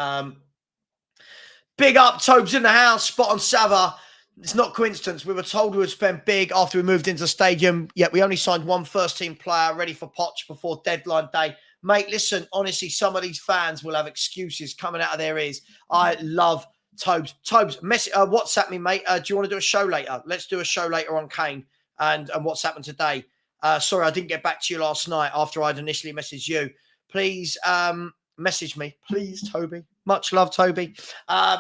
Big up, Tobes in the house. Spot on Savva. It's not coincidence. We were told we would spend big after we moved into the stadium, yet we only signed one first-team player ready for Poch before deadline day. Mate, listen, honestly, some of these fans will have excuses coming out of their ears. I love Tobes. Tobes, WhatsApp me, mate. Do you want to do a show later? Let's do a show later on Kane and what's happened today. Sorry, I didn't get back to you last night after I'd initially messaged you. Please message me. Please, Toby. Much love, Toby.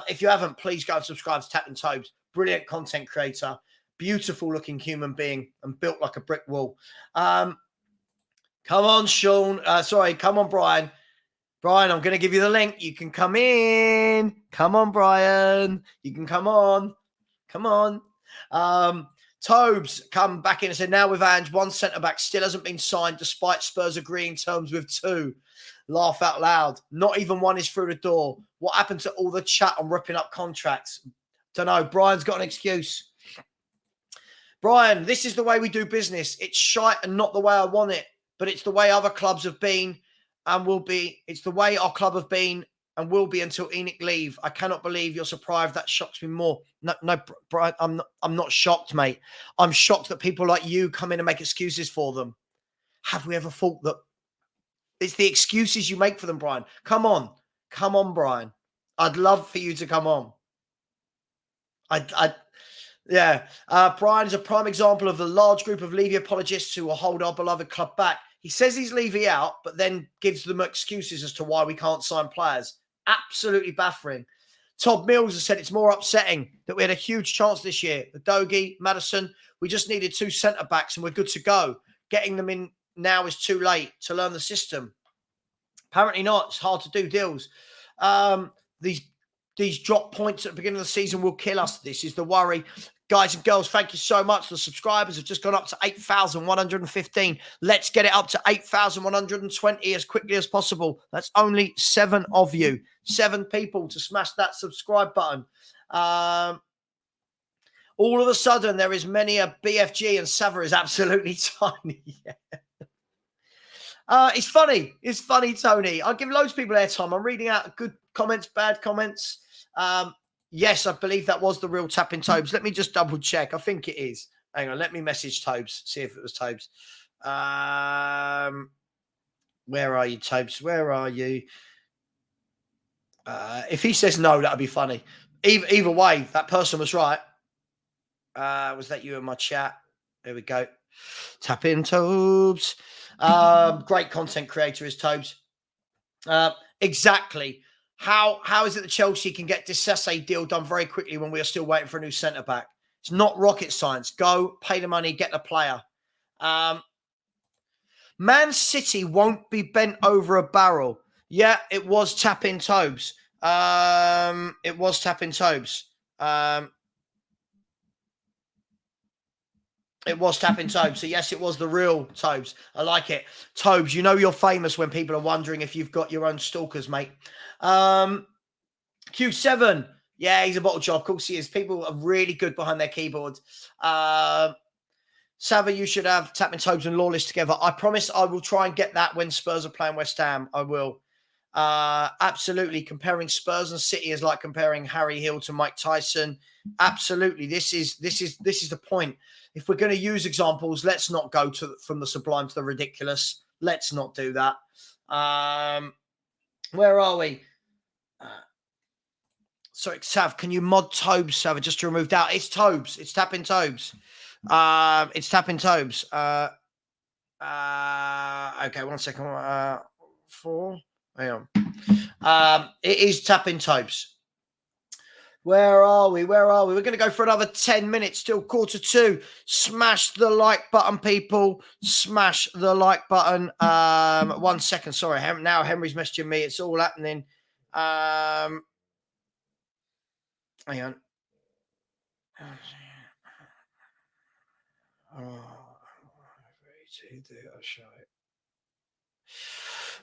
If you haven't, please go and subscribe to Tapping Tobes. Brilliant content creator. Beautiful looking human being and built like a brick wall. Come on, Sean. Come on, Brian. Brian, I'm going to give you the link. You can come in. Come on, Brian. You can come on. Come on. Tobes come back in and said, now with Ange, one centre-back still hasn't been signed despite Spurs agreeing terms with two. Laugh out loud. Not even one is through the door. What happened to all the chat on ripping up contracts? Don't know. Brian's got an excuse. Brian, this is the way we do business. It's shite and not the way I want it, but it's the way other clubs have been and will be. It's the way our club have been and will be until Enoch leave. I cannot believe you're surprised. That shocks me more. No, Brian, I'm not shocked, mate. I'm shocked that people like you come in and make excuses for them. Have we ever thought that it's the excuses you make for them, Brian? Come on, Brian. I'd love for you to come on. Yeah. Brian is a prime example of the large group of Levy apologists who will hold our beloved club back. He says he's Levy out, but then gives them excuses as to why we can't sign players. Absolutely baffling. Todd Mills has said it's more upsetting that we had a huge chance this year. Udogie, Madison, we just needed 2 centre-backs and we're good to go. Getting them in now is too late to learn the system. Apparently not. It's hard to do deals. These drop points at the beginning of the season will kill us. This is the worry. Guys and girls, thank you so much. The subscribers have just gone up to 8,115. Let's get it up to 8,120 as quickly as possible. That's only 7 of you. 7 people to smash that subscribe button. All of a sudden, there is many a BFG and Savva is absolutely tiny. It's funny. It's funny, Tony. I'll give loads of people airtime. I'm reading out good comments, bad comments. Yes, I believe that was the real tapping Tobes. Let me just double check. I think it is. Hang on. Let me message Tobes. See if it was Tobes. Where are you, Tobes? Where are you? If he says no, that'll be funny. Either way, that person was right. Was that you in my chat? There we go. Tap in, Tobes. Great content creator is Tobes. Exactly. How is it that Chelsea can get Dissasse deal done very quickly when we are still waiting for a new centre-back? It's not rocket science. Go, pay the money, get the player. Man City won't be bent over a barrel. Yeah, it was tapping Tobes. It was tapping Tobes. It was tapping Tobes. So, yes, it was the real Tobes. I like it. Tobes, you know you're famous when people are wondering if you've got your own stalkers, mate. Q7. Yeah, he's a bottle job. Of course he is. People are really good behind their keyboards. Savva, you should have tapping Tobes and Lawless together. I promise I will try and get that when Spurs are playing West Ham. I will. Absolutely. Comparing Spurs and City is like comparing Harry Hill to Mike Tyson. Absolutely. This is the point. If we're going to use examples, let's not go from the sublime to the ridiculous. Let's not do that. Where are we? Sorry, Sav, can you mod Tobes, Sav, just to remove doubt? It's Tobes. It's tapping Tobes. It's tapping Tobes. Okay, 1 second. 4. Hang on. It is tapping Tobes. Where are we? We're going to go for another 10 minutes till 1:45. Smash the like button, people. Smash the like button. 1 second. Sorry. Now Henry's messaging me. It's all happening. Hang on.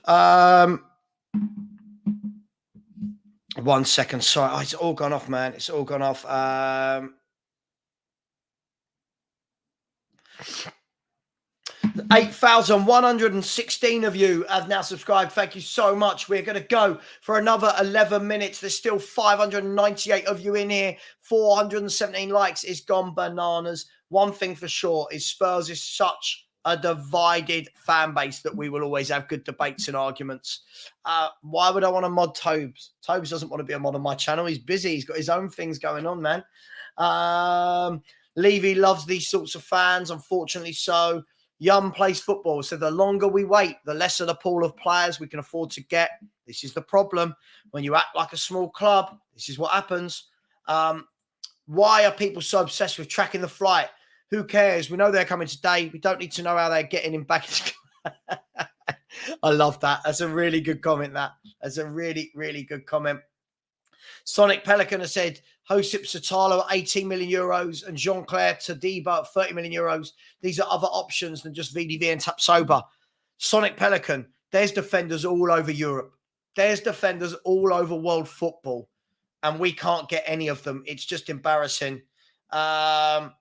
Oh, 1 second. Sorry. Oh, it's all gone off, man. It's all gone off. 8,116 of you have now subscribed. Thank you so much. We're going to go for another 11 minutes. There's still 598 of you in here. 417 likes. It's gone bananas. One thing for sure is Spurs is such a divided fan base that we will always have good debates and arguments. Why would I want to mod Tobes? Tobes doesn't want to be a mod on my channel. He's busy. He's got his own things going on, man. Levy loves these sorts of fans, unfortunately so. Young plays football, so the longer we wait, the lesser the pool of players we can afford to get. This is the problem. When you act like a small club, this is what happens. Why are people so obsessed with tracking the flight? Who cares? We know they're coming today. We don't need to know how they're getting him back. I love that. That's a really good comment, that. That's a really, really good comment. Sonic Pelican has said, Josip Sotalo at 18 million euros and Jean-Claire Tadiba at 30 million euros. These are other options than just VDV and Tapsoba. Sonic Pelican, there's defenders all over Europe. There's defenders all over world football. And we can't get any of them. It's just embarrassing. Aaron,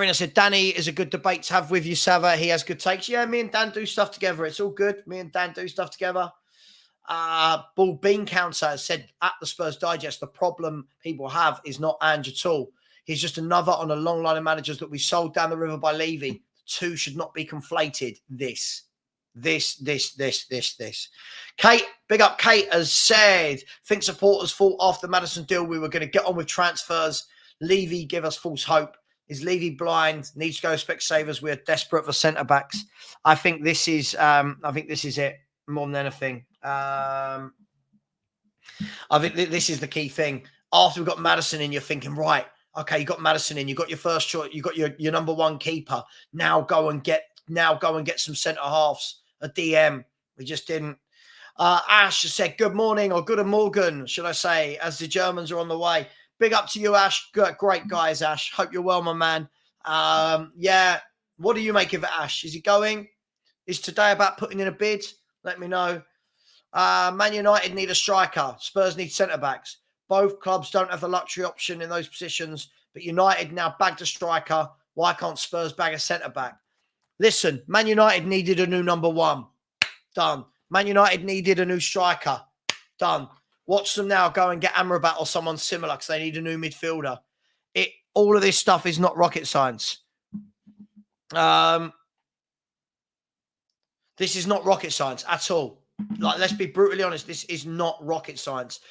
I said, Danny is a good debate to have with you, Savva. He has good takes. Yeah, me and Dan do stuff together. It's all good. Me and Dan do stuff together. Bull Bean Counter has said at the Spurs Digest, the problem people have is not Ange at all. He's just another on a long line of managers that we sold down the river by Levy. The two should not be conflated. This. Kate, big up Kate, has said, think supporters thought after the Maddison deal we were going to get on with transfers. Levy give us false hope. Is Levy blind? Needs to go Specsavers. We're desperate for centre backs. I think this is it more than anything. I think this is the key thing. After we've got Maddison in, you're thinking, right, okay, you got Maddison in, you got your first choice, you got your number one keeper. Now go and get some centre halves, a DM. We just didn't. Ash has said, good morning or good morgen, should I say, as the Germans are on the way. Big up to you, Ash. Great guys, Ash. Hope you're well, my man. Yeah. What do you make of it, Ash? Is he going? Is today about putting in a bid? Let me know. Man United need a striker. Spurs need centre-backs. Both clubs don't have the luxury option in those positions, but United now bagged a striker. Why can't Spurs bag a centre-back? Listen, Man United needed a new number one. Done. Man United needed a new striker. Done. Watch them now go and get Amrabat or someone similar because they need a new midfielder. All of this stuff is not rocket science. This is not rocket science at all. Like, let's be brutally honest. This is not rocket science.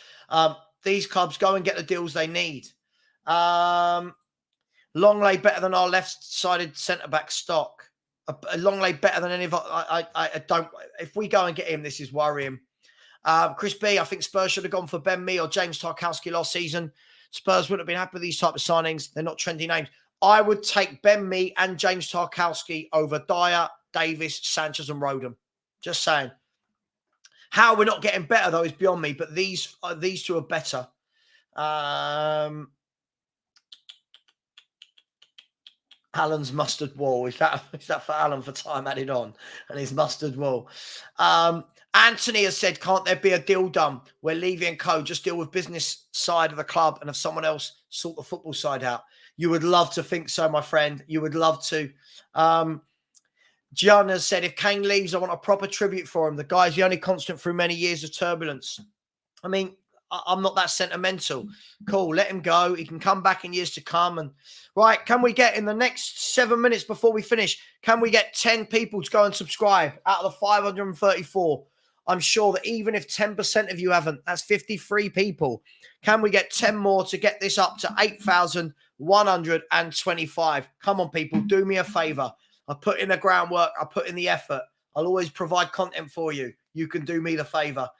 These clubs go and get the deals they need. Longley better than our left-sided centre-back stock. Longley better than any of I don't. If we go and get him, this is worrying. Chris B, I think Spurs should have gone for Ben Mee or James Tarkowski last season. Spurs wouldn't have been happy with these type of signings. They're not trendy names. I would take Ben Mee and James Tarkowski over Dyer, Davis, Sanchez and Rodham. Just saying. How we're not getting better, though, is beyond me. But these two are better. Alan's mustard wall. Is that for Alan for time added on? And his mustard wall. Anthony has said, can't there be a deal done where Levy and co just deal with business side of the club and have someone else sort the football side out? You would love to think so, my friend. You would love to. Gian has said, if Kane leaves, I want a proper tribute for him. The guy's the only constant through many years of turbulence. I mean, I'm not that sentimental. Cool, let him go. He can come back in years to come. And right, can we get in the next 7 minutes before we finish, can we get 10 people to go and subscribe out of the 534? I'm sure that even if 10% of you haven't, that's 53 people. Can we get 10 more to get this up to 8,125? Come on, people, do me a favor. I put in the groundwork. I put in the effort. I'll always provide content for you. You can do me the favor.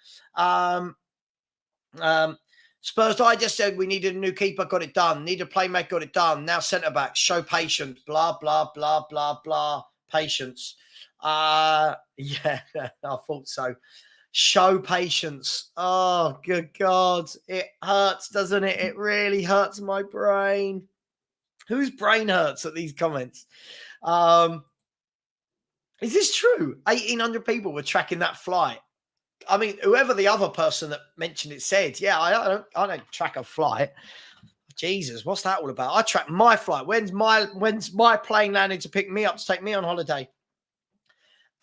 Spurs Digest said we needed a new keeper, got it done. Need a playmaker, got it done. Now centre-back, show patience. Blah, blah, blah, blah, blah. Patience. Yeah, I thought so. Show patience. Oh, good God. It hurts, doesn't it? It really hurts my brain. Whose brain hurts at these comments? Is this true? 1,800 people were tracking that flight. I mean, whoever the other person that mentioned it said, yeah, I don't track a flight. Jesus, what's that all about? I track my flight. When's my plane landing to pick me up to take me on holiday?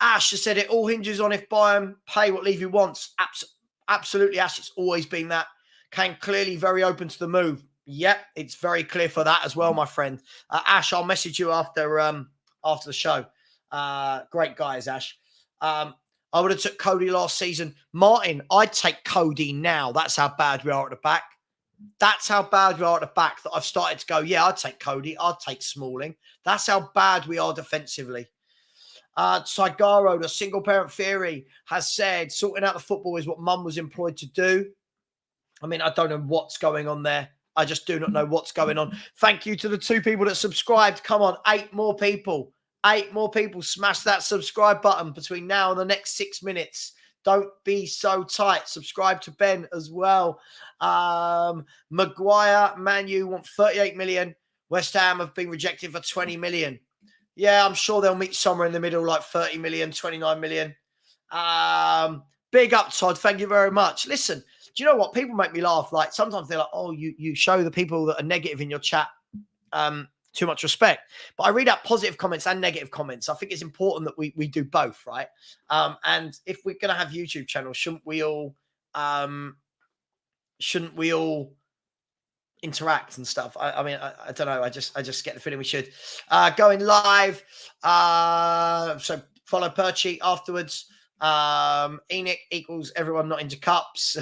Ash has said it all hinges on if Bayern pay what Levy wants. Absolutely, Ash. It's always been that. Kane clearly very open to the move. Yep, it's very clear for that as well, my friend. Ash, I'll message you after the show. Great guys, Ash. I would have took Cody last season. Martin, I'd take Cody now. That's how bad we are at the back. That's how bad we are at the back that I've started to go, yeah, I'd take Cody. I'd take Smalling. That's how bad we are defensively. Saigaro, the single parent theory, has said sorting out the football is what mum was employed to do. I mean, I don't know what's going on there. I just do not know what's going on. Thank you to the 2 people that subscribed. Come on, 8 more people. 8 more people. Smash that subscribe button between now and the next 6 minutes. Don't be so tight. Subscribe to Ben as well. Maguire, Man U want 38 million. West Ham have been rejected for 20 million. Yeah, I'm sure they'll meet somewhere in the middle, like 30 million, 29 million. Big up, Todd. Thank you very much. Listen, do you know what? People make me laugh. Like, sometimes they're like, oh, you show the people that are negative in your chat too much respect. But I read out positive comments and negative comments. I think it's important that we do both, right? And if we're going to have YouTube channels, shouldn't we all interact and stuff? I mean, I don't know. I just get the feeling we should. Going live. So follow Perchy afterwards. Enoch equals everyone not into cups.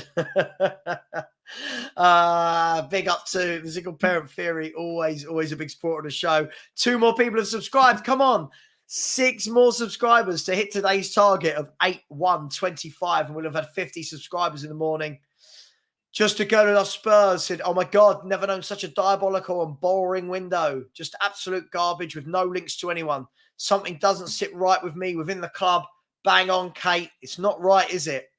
Big up to the single parent theory. Always a big supporter of the show. 2 more people have subscribed. Come on. 6 more subscribers to hit today's target of 8125, and we'll have had 50 subscribers in the morning. Just to go to the Spurs said, oh my God, never known such a diabolical and boring window. Just absolute garbage with no links to anyone. Something doesn't sit right with me within the club. Bang on, Kate. It's not right, is it?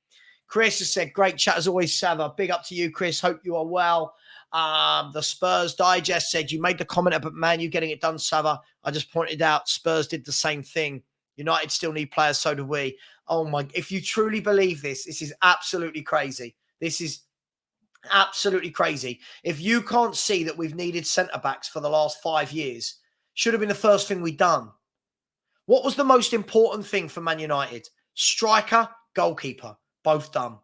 Chris has said, great chat as always, Savva. Big up to you, Chris. Hope you are well. The Spurs Digest said, you made the comment about Man U getting it done, Savva. I just pointed out Spurs did the same thing. United still need players, so do we. Oh my, if you truly believe this is absolutely crazy. This is absolutely crazy. If you can't see that we've needed centre-backs for the last 5 years, should have been the first thing we'd done. What was the most important thing for Man United? Striker, goalkeeper, both done.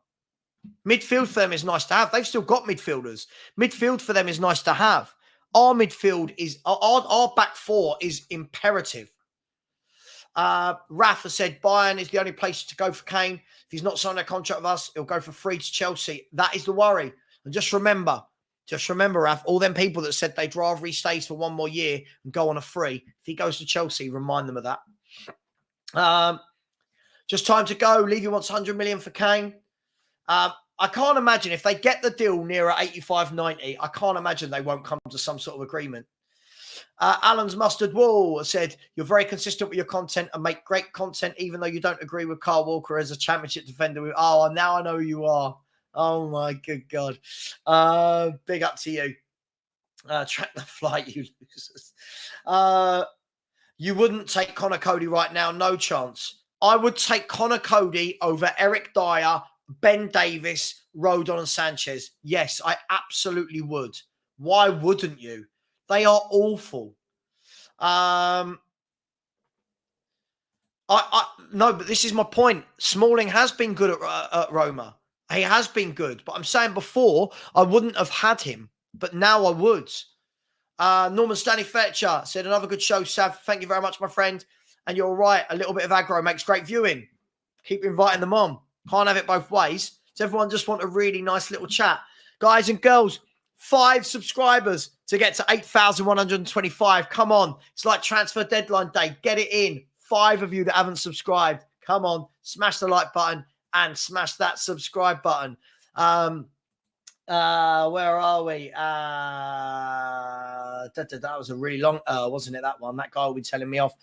Midfield for them is nice to have. They've still got midfielders. Midfield for them is nice to have. Our midfield is, our back four is imperative. Rafa said Bayern is the only place to go for Kane. If he's not signed a contract with us, he'll go for free to Chelsea. That is the worry. And just remember, Raf, all them people that said they'd rather he stays for 1 more year and go on a free. If he goes to Chelsea, remind them of that. Just time to go. Levy wants 100 million for Kane. I can't imagine if they get the deal nearer 85, 90, I can't imagine they won't come to some sort of agreement. Alan's Mustard Wall said, you're very consistent with your content and make great content, even though you don't agree with Carl Walker as a championship defender. Oh, now I know who you are. Oh, my good God. Big up to you. Track the flight, you losers. You wouldn't take Connor Cody right now. No chance. I would take Connor Cody over Eric Dyer, Ben Davis, Rodon and Sanchez. Yes, I absolutely would. Why wouldn't you? They are awful. No, but this is my point. Smalling has been good at Roma. He has been good. But I'm saying before, I wouldn't have had him. But now I would. Norman Stanley Fletcher said, another good show, Sav. Thank you very much, my friend. And you're right. A little bit of aggro makes great viewing. Keep inviting them on. Can't have it both ways. Does everyone just want a really nice little chat? Guys and girls, 5 subscribers to get to 8,125. Come on. It's like transfer deadline day. Get it in. 5 of you that haven't subscribed. Come on. Smash the like button and smash that subscribe button. Where are we? That was a really long, wasn't it, that one? That guy will be telling me off.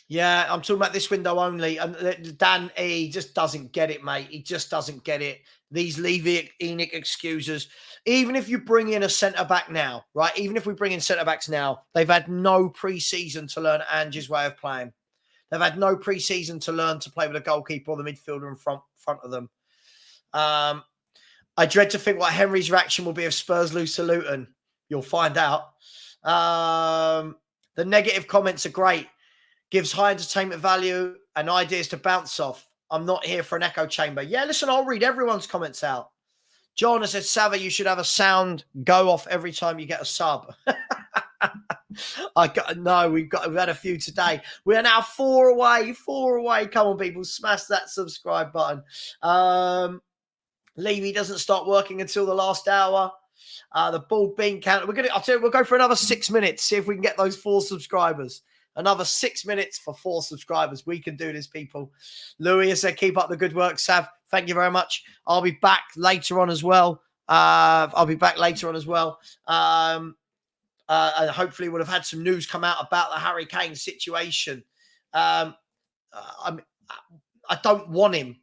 Yeah, I'm talking about this window only. And Dan E just doesn't get it, mate. He just doesn't get it. These Levy Enoch excuses. Even if you bring in a centre-back now, right? Even if we bring in centre-backs now, they've had no pre-season to learn Angie's way of playing. They've had no pre-season to learn to play with a goalkeeper or the midfielder in front of them. I dread to think what Henry's reaction will be if Spurs lose to Luton. You'll find out. The negative comments are great. Gives high entertainment value and ideas to bounce off. I'm not here for an echo chamber. Yeah, listen, I'll read everyone's comments out. John has said, Savva, you should have a sound go off every time you get a sub. We've had a few today. We are now 4 away. Come on, people, smash that subscribe button. Levy doesn't start working until the last hour. The bald bean counter. I'll tell you, we'll go for another 6 minutes. See if we can get those 4 subscribers. Another 6 minutes for 4 subscribers. We can do this, people. Louis has said, keep up the good work, Sav. Thank you very much. I'll be back later on as well. And hopefully we'll have had some news come out about the Harry Kane situation. I don't want him.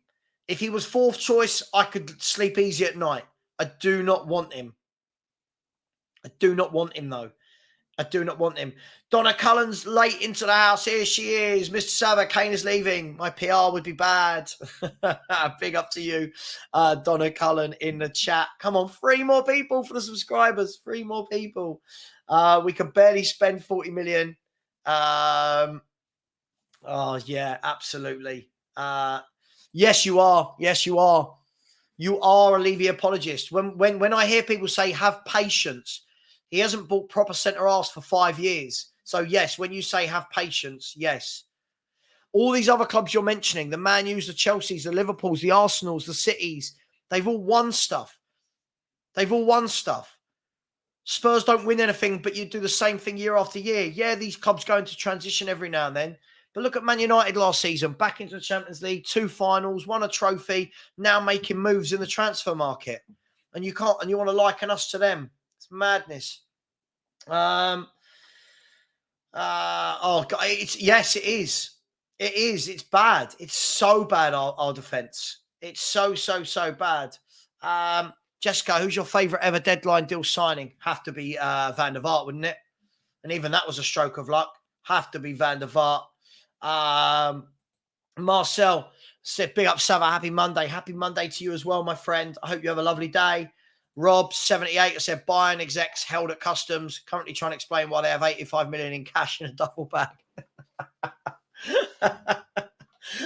If he was 4th choice, I could sleep easy at night. I do not want him. Though. I do not want him. Donna Cullen's late into the house. Here she is. Mr. Savva, Kane is leaving. My PR would be bad. Big up to you, Donna Cullen in the chat. Come on, 3 more people for the subscribers. 3 more people. We can barely spend 40 million. Oh, yeah, absolutely. Yes, you are. Yes, you are. You are a Levy apologist. When I hear people say, have patience, he hasn't bought proper centre-halves for 5 years. So, yes, when you say have patience, yes. All these other clubs you're mentioning, the Man U's, the Chelseas, the Liverpools, the Arsenals, the Cities, they've all won stuff. They've all won stuff. Spurs don't win anything, but you do the same thing year after year. Yeah, these clubs go into transition every now and then. But look at Man United last season, back into the Champions League, 2 finals, won a trophy, now making moves in the transfer market. And you can't, and you want to liken us to them. It's madness. Oh God, yes, it is. It is. It's bad. It's so bad, our defence. It's so bad. Jessica, who's your favourite ever deadline deal signing? Have to be Van der Vaart, wouldn't it? And even that was a stroke of luck. Have to be Van der Vaart. Marcel said, big up Savva, happy Monday. Happy Monday to you as well, my friend. I hope you have a lovely day. Rob, 78, said, Bayern execs held at customs, currently trying to explain why they have 85 million in cash in a duffel bag.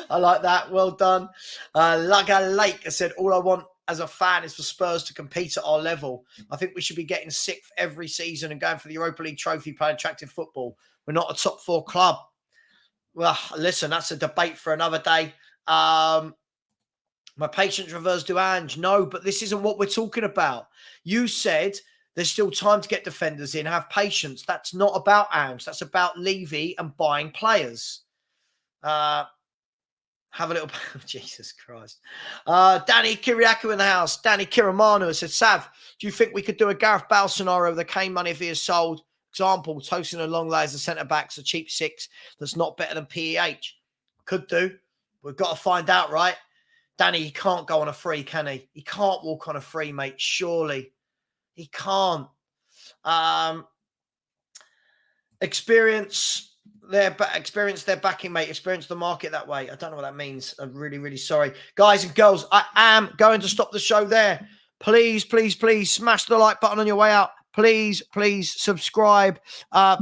I like that. Well done. Lugger Lake said, all I want as a fan is for Spurs to compete at our level. I think we should be getting 6th every season and going for the Europa League trophy, playing attractive football. We're not a top 4 club. Well, listen, that's a debate for another day. My patience reverse Duange. No, but this isn't what we're talking about. You said there's still time to get defenders in. Have patience. That's not about Ange. That's about Levy and buying players. Have a little... Jesus Christ. Danny Kiriakou in the house. Danny Kiramanu said, Sav, do you think we could do a Gareth Bale scenario with the Kane money if he is sold? Example, Tosin and Longley as the centre-backs, a cheap 6 that's not better than PEH. Could do. We've got to find out, right? Danny, he can't go on a free, can he? He can't walk on a free, mate, surely. He can't. Experience their backing, mate. Experience the market that way. I don't know what that means. I'm really, really sorry. Guys and girls, I am going to stop the show there. Please, please, please smash the like button on your way out. Please, please subscribe.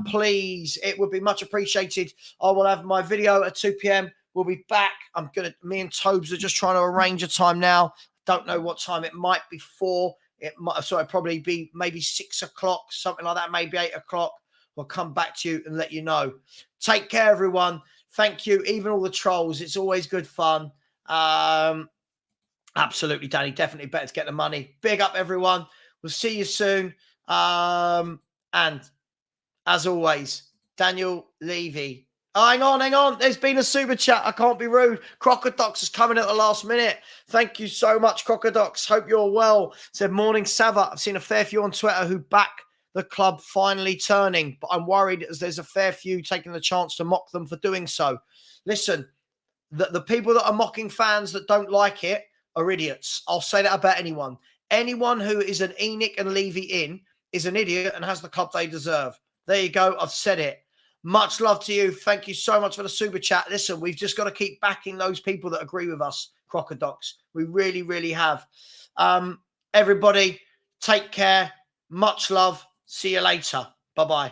Please, it would be much appreciated. I will have my video at 2 p.m. We'll be back. Me and Tobes are just trying to arrange a time now. Don't know what time. It might be 4. It might, probably be maybe 6 o'clock, something like that, maybe 8 o'clock. We'll come back to you and let you know. Take care, everyone. Thank you. Even all the trolls. It's always good fun. Absolutely, Danny. Definitely better to get the money. Big up, everyone. We'll see you soon. And as always, Daniel Levy. Oh, hang on. There's been a super chat. I can't be rude. Crocodox is coming at the last minute. Thank you so much, Crocodox. Hope you're well. Said, morning, Savva. I've seen a fair few on Twitter who back the club finally turning, but I'm worried as there's a fair few taking the chance to mock them for doing so. Listen, the people that are mocking fans that don't like it are idiots. I'll say that about anyone. Anyone who is an Enoch and Levy in is an idiot and has the club they deserve. There you go. I've said it. Much love to you. Thank you so much for the super chat. Listen, we've just got to keep backing those people that agree with us, Crocodox. We really, really have. Everybody, take care. Much love. See you later. Bye-bye.